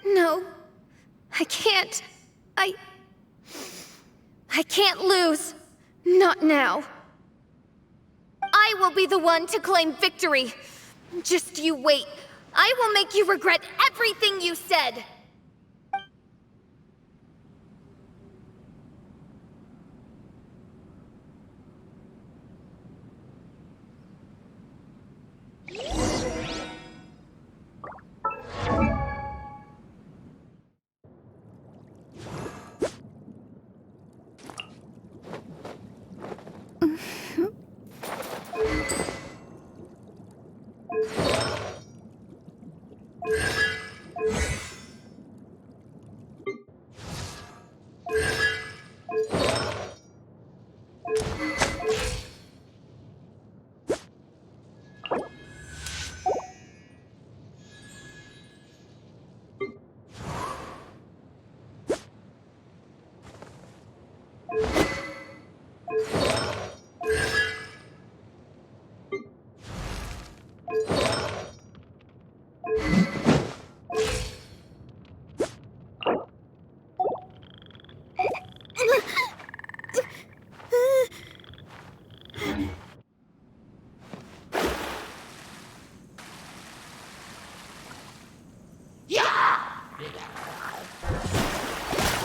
No, I can't. I can't lose. Not now. I will be the one to claim victory. Just you wait. I will make you regret everything you said.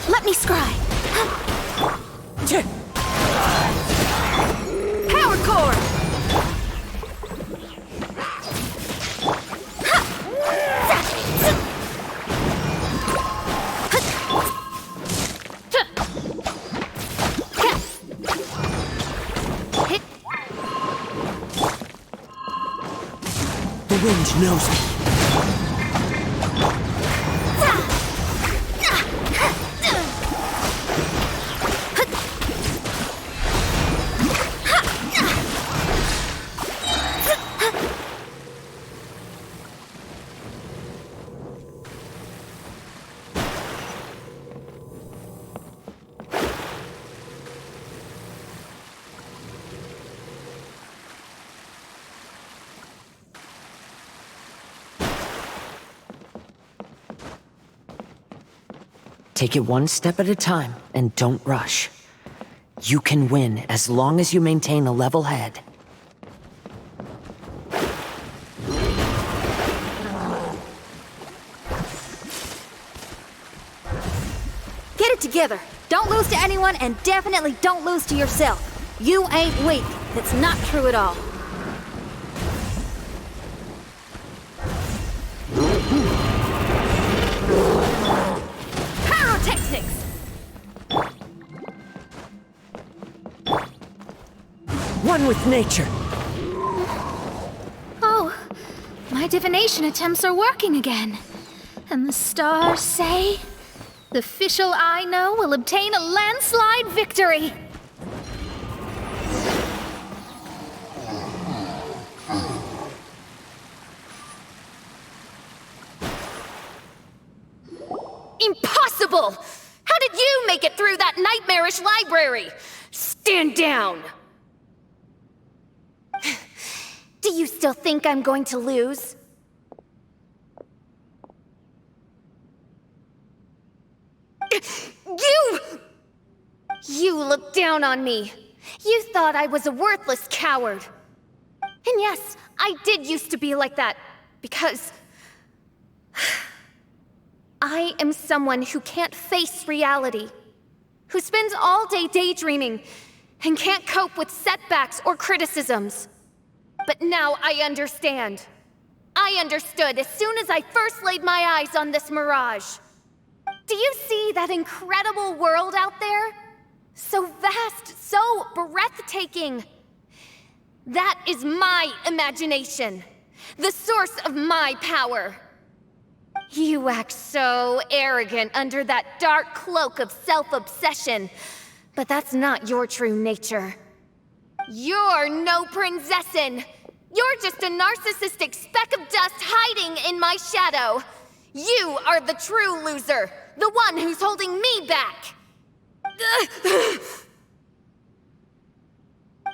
Let me scry. Power core. The wind knows me. Take it one step at a time, and don't rush. You can win as long as you maintain a level head. Get it together. Don't lose to anyone, and definitely don't lose to yourself. You ain't weak. That's not true at all. Pyrotechnics! One with nature. Oh, my divination attempts are working again. And the stars say the official I know will obtain a landslide victory. Impossible! How did you make it through that nightmarish library? Stand down! Do you still think I'm going to lose? You looked down on me. You thought I was a worthless coward. And yes, I did used to be like that, because I am someone who can't face reality, who spends all day daydreaming, and can't cope with setbacks or criticisms. But now I understand. I understood as soon as I first laid my eyes on this mirage. Do you see that incredible world out there? So vast, so breathtaking. That is my imagination, the source of my power. You act so arrogant under that dark cloak of self-obsession, but that's not your true nature. You're no Prinzessin. You're just a narcissistic speck of dust hiding in my shadow. You are the true loser, the one who's holding me back.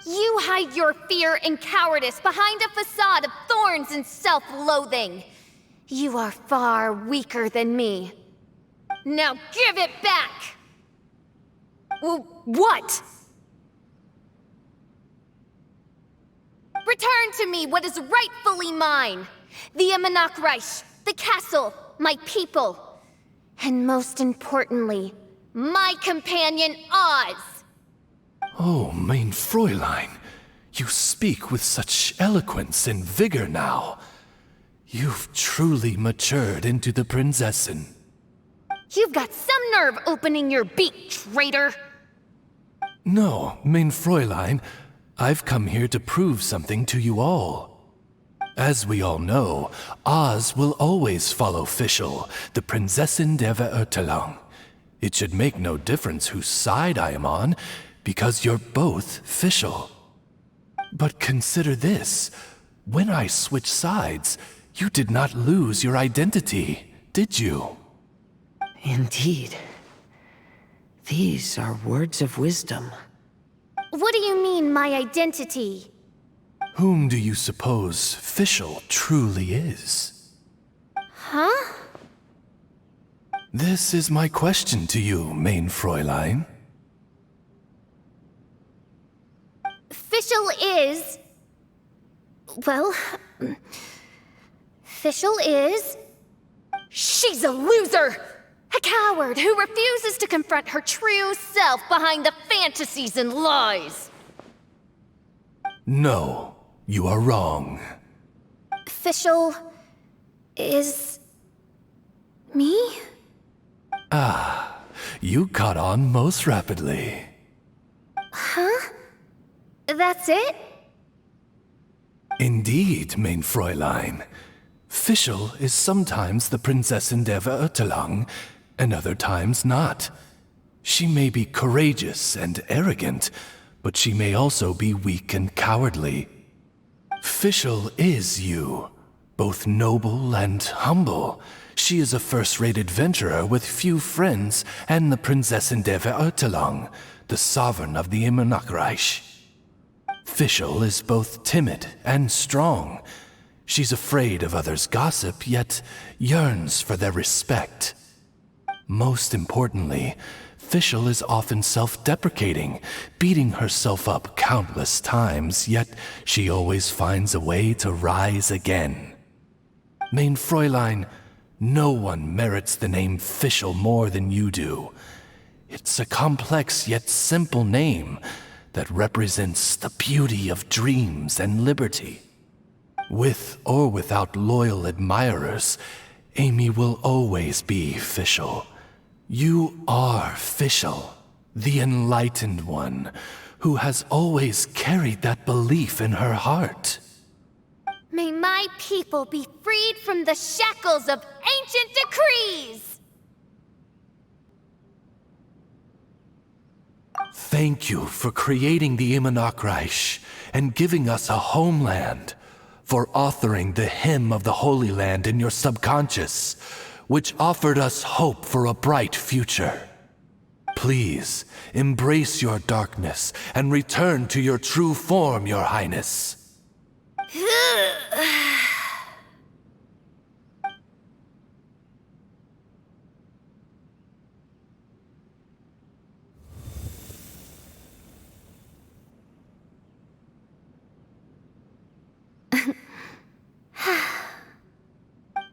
You hide your fear and cowardice behind a facade of thorns and self-loathing. You are far weaker than me. Now give it back! What? Return to me what is rightfully mine. The Immernachtreich, the castle, my people. And most importantly, my companion Oz. Oh, mein Fräulein, you speak with such eloquence and vigor now. You've truly matured into the Prinzessin. You've got some nerve opening your beak, traitor! No, mein Fräulein, I've come here to prove something to you all. As we all know, Oz will always follow Fischl, the Prinzessin der Verurteilung. It should make no difference whose side I am on, because you're both Fischl. But consider this. When I switched sides, you did not lose your identity, did you? Indeed. These are words of wisdom. What do you mean, my identity? Whom do you suppose Fischl truly is? Huh? This is my question to you, mein Fräulein. Fischl is... Well... Fischl is... She's a loser! A coward who refuses to confront her true self behind the fantasies and lies! No, you are wrong. Fischl is... me? Ah, you caught on most rapidly. Huh? That's it? Indeed, mein Fräulein. Fischl is sometimes the Prinzessin der Verurteilung, and other times not. She may be courageous and arrogant, but she may also be weak and cowardly. Fischl is you, both noble and humble. She is a first-rate adventurer with few friends and the Prinzessin der Verurteilung, the sovereign of the Immernachtreich. Fischl is both timid and strong. She's afraid of others' gossip, yet yearns for their respect. Most importantly, Fischl is often self-deprecating, beating herself up countless times, yet she always finds a way to rise again. Mein Fräulein, no one merits the name Fischl more than you do. It's a complex yet simple name that represents the beauty of dreams and liberty. With or without loyal admirers, Amy will always be Fischl. You are Fischl, the enlightened one, who has always carried that belief in her heart. May my people be freed from the shackles of ancient decrees! Thank you for creating the Immanokreich and giving us a homeland, for authoring the hymn of the Holy Land in your subconscious, which offered us hope for a bright future. Please, embrace your darkness and return to your true form, Your Highness.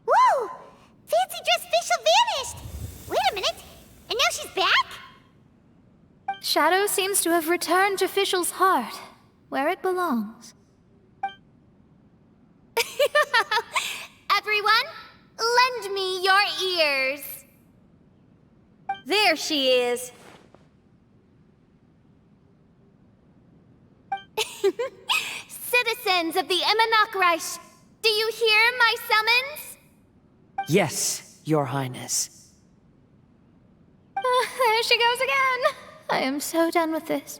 Whoa! Fancy dress Fischl vanished! Wait a minute, and now she's back? Shadow seems to have returned to Fischl's heart, where it belongs. Everyone, lend me your ears. There she is. Citizens of the Immanokreich, do you hear my summons? Yes, Your Highness. There she goes again. I am so done with this.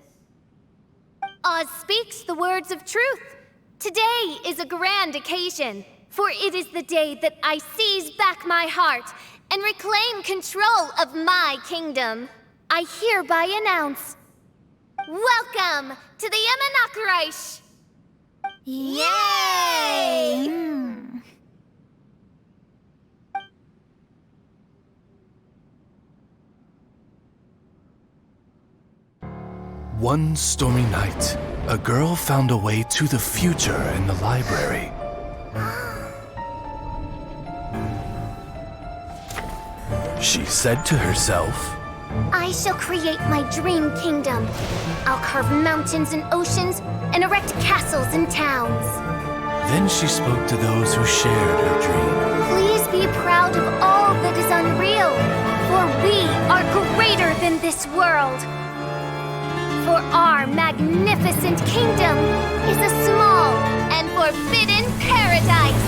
Oz speaks the words of truth. Today is a grand occasion, for it is the day that I seize back my heart and reclaim control of my kingdom. I hereby announce, welcome to the Immanokreich! Yay! One stormy night, a girl found a way to the future in the library. She said to herself, I shall create my dream kingdom. I'll carve mountains and oceans and erect castles and towns. Then she spoke to those who shared her dream. Please be proud of all that is unreal, for we are greater than this world. For our magnificent kingdom is a small and forbidden paradise.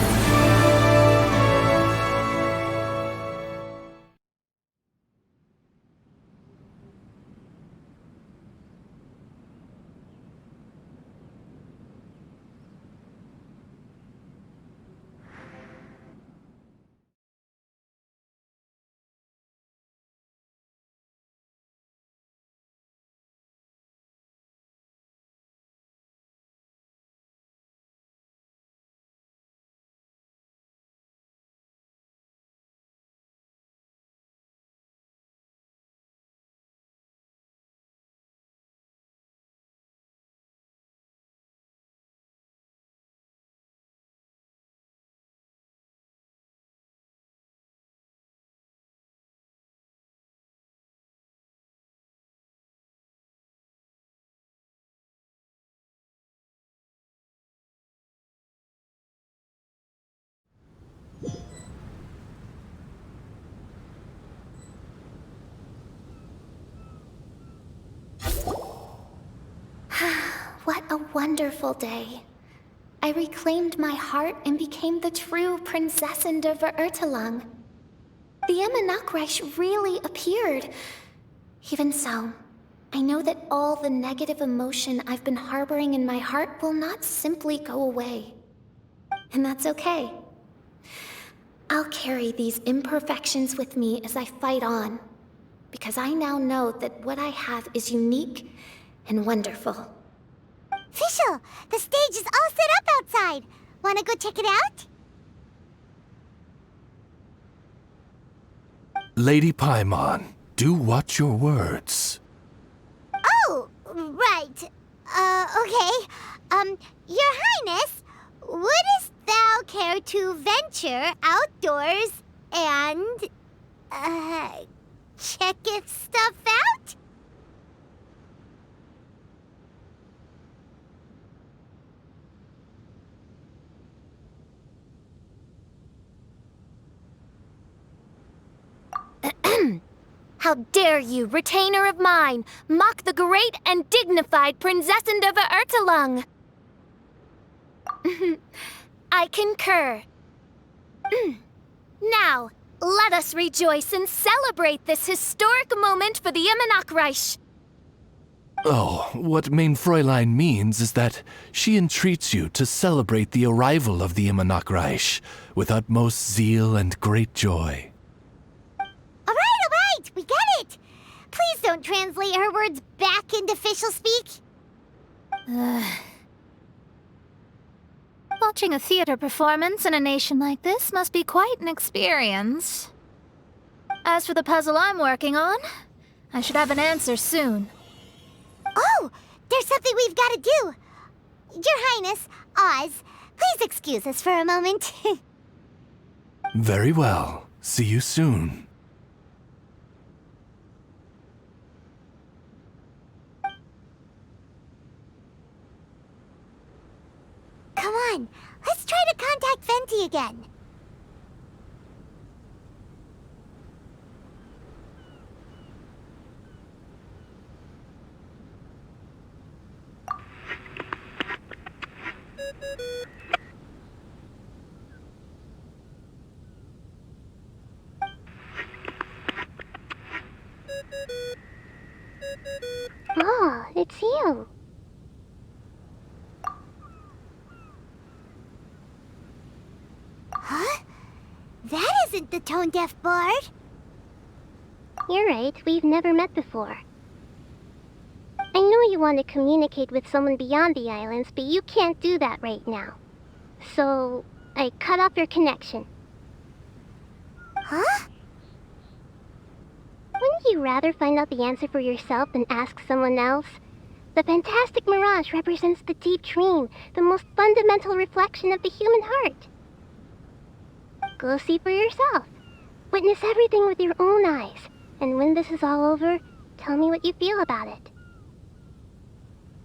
What a wonderful day. I reclaimed my heart and became the true Prinzessin der Verurteilung. The Immanokreich really appeared. Even so, I know that all the negative emotion I've been harboring in my heart will not simply go away. And that's okay. I'll carry these imperfections with me as I fight on, because I now know that what I have is unique and wonderful. Fischl, the stage is all set up outside. Wanna go check it out? Lady Paimon, Do watch your words. Oh, right. Okay. Your Highness, wouldst thou care to venture outdoors and, checketh stuff out? How dare you, retainer of mine, mock the great and dignified Prinzessin of Ertelung? I concur. Now, let us rejoice and celebrate this historic moment for the Immernachtreich. Oh, what Mein Fräulein means is that she entreats you to celebrate the arrival of the Immernachtreich with utmost zeal and great joy. All right, we get it. Please don't translate her words back into official speak. Watching a theater performance in a nation like this must be quite an experience. As for the puzzle I'm working on, I should have an answer soon. Oh, there's something we've got to do. Your Highness, Oz, please excuse us for a moment. Very well. See you soon. Come on, let's try to contact Venti again. Oh, it's you. Huh? That isn't the tone-deaf bard. You're right, we've never met before. I know you want to communicate with someone beyond the islands, but you can't do that right now. So, I cut off your connection. Huh? Wouldn't you rather find out the answer for yourself than ask someone else? The fantastic mirage represents the deep dream, the most fundamental reflection of the human heart. Go see for yourself. Witness everything with your own eyes. And when this is all over, tell me what you feel about it.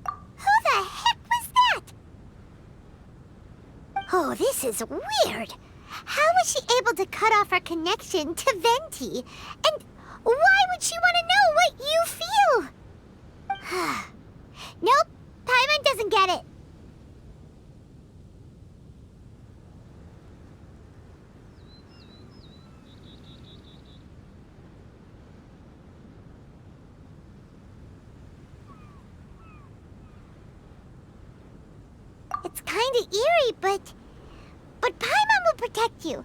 Who the heck was that? Oh, this is weird. How was she able to cut off our connection to Venti? And why would she want to know what you feel? Nope, Paimon doesn't get it. It's kinda eerie, but Paimon will protect you.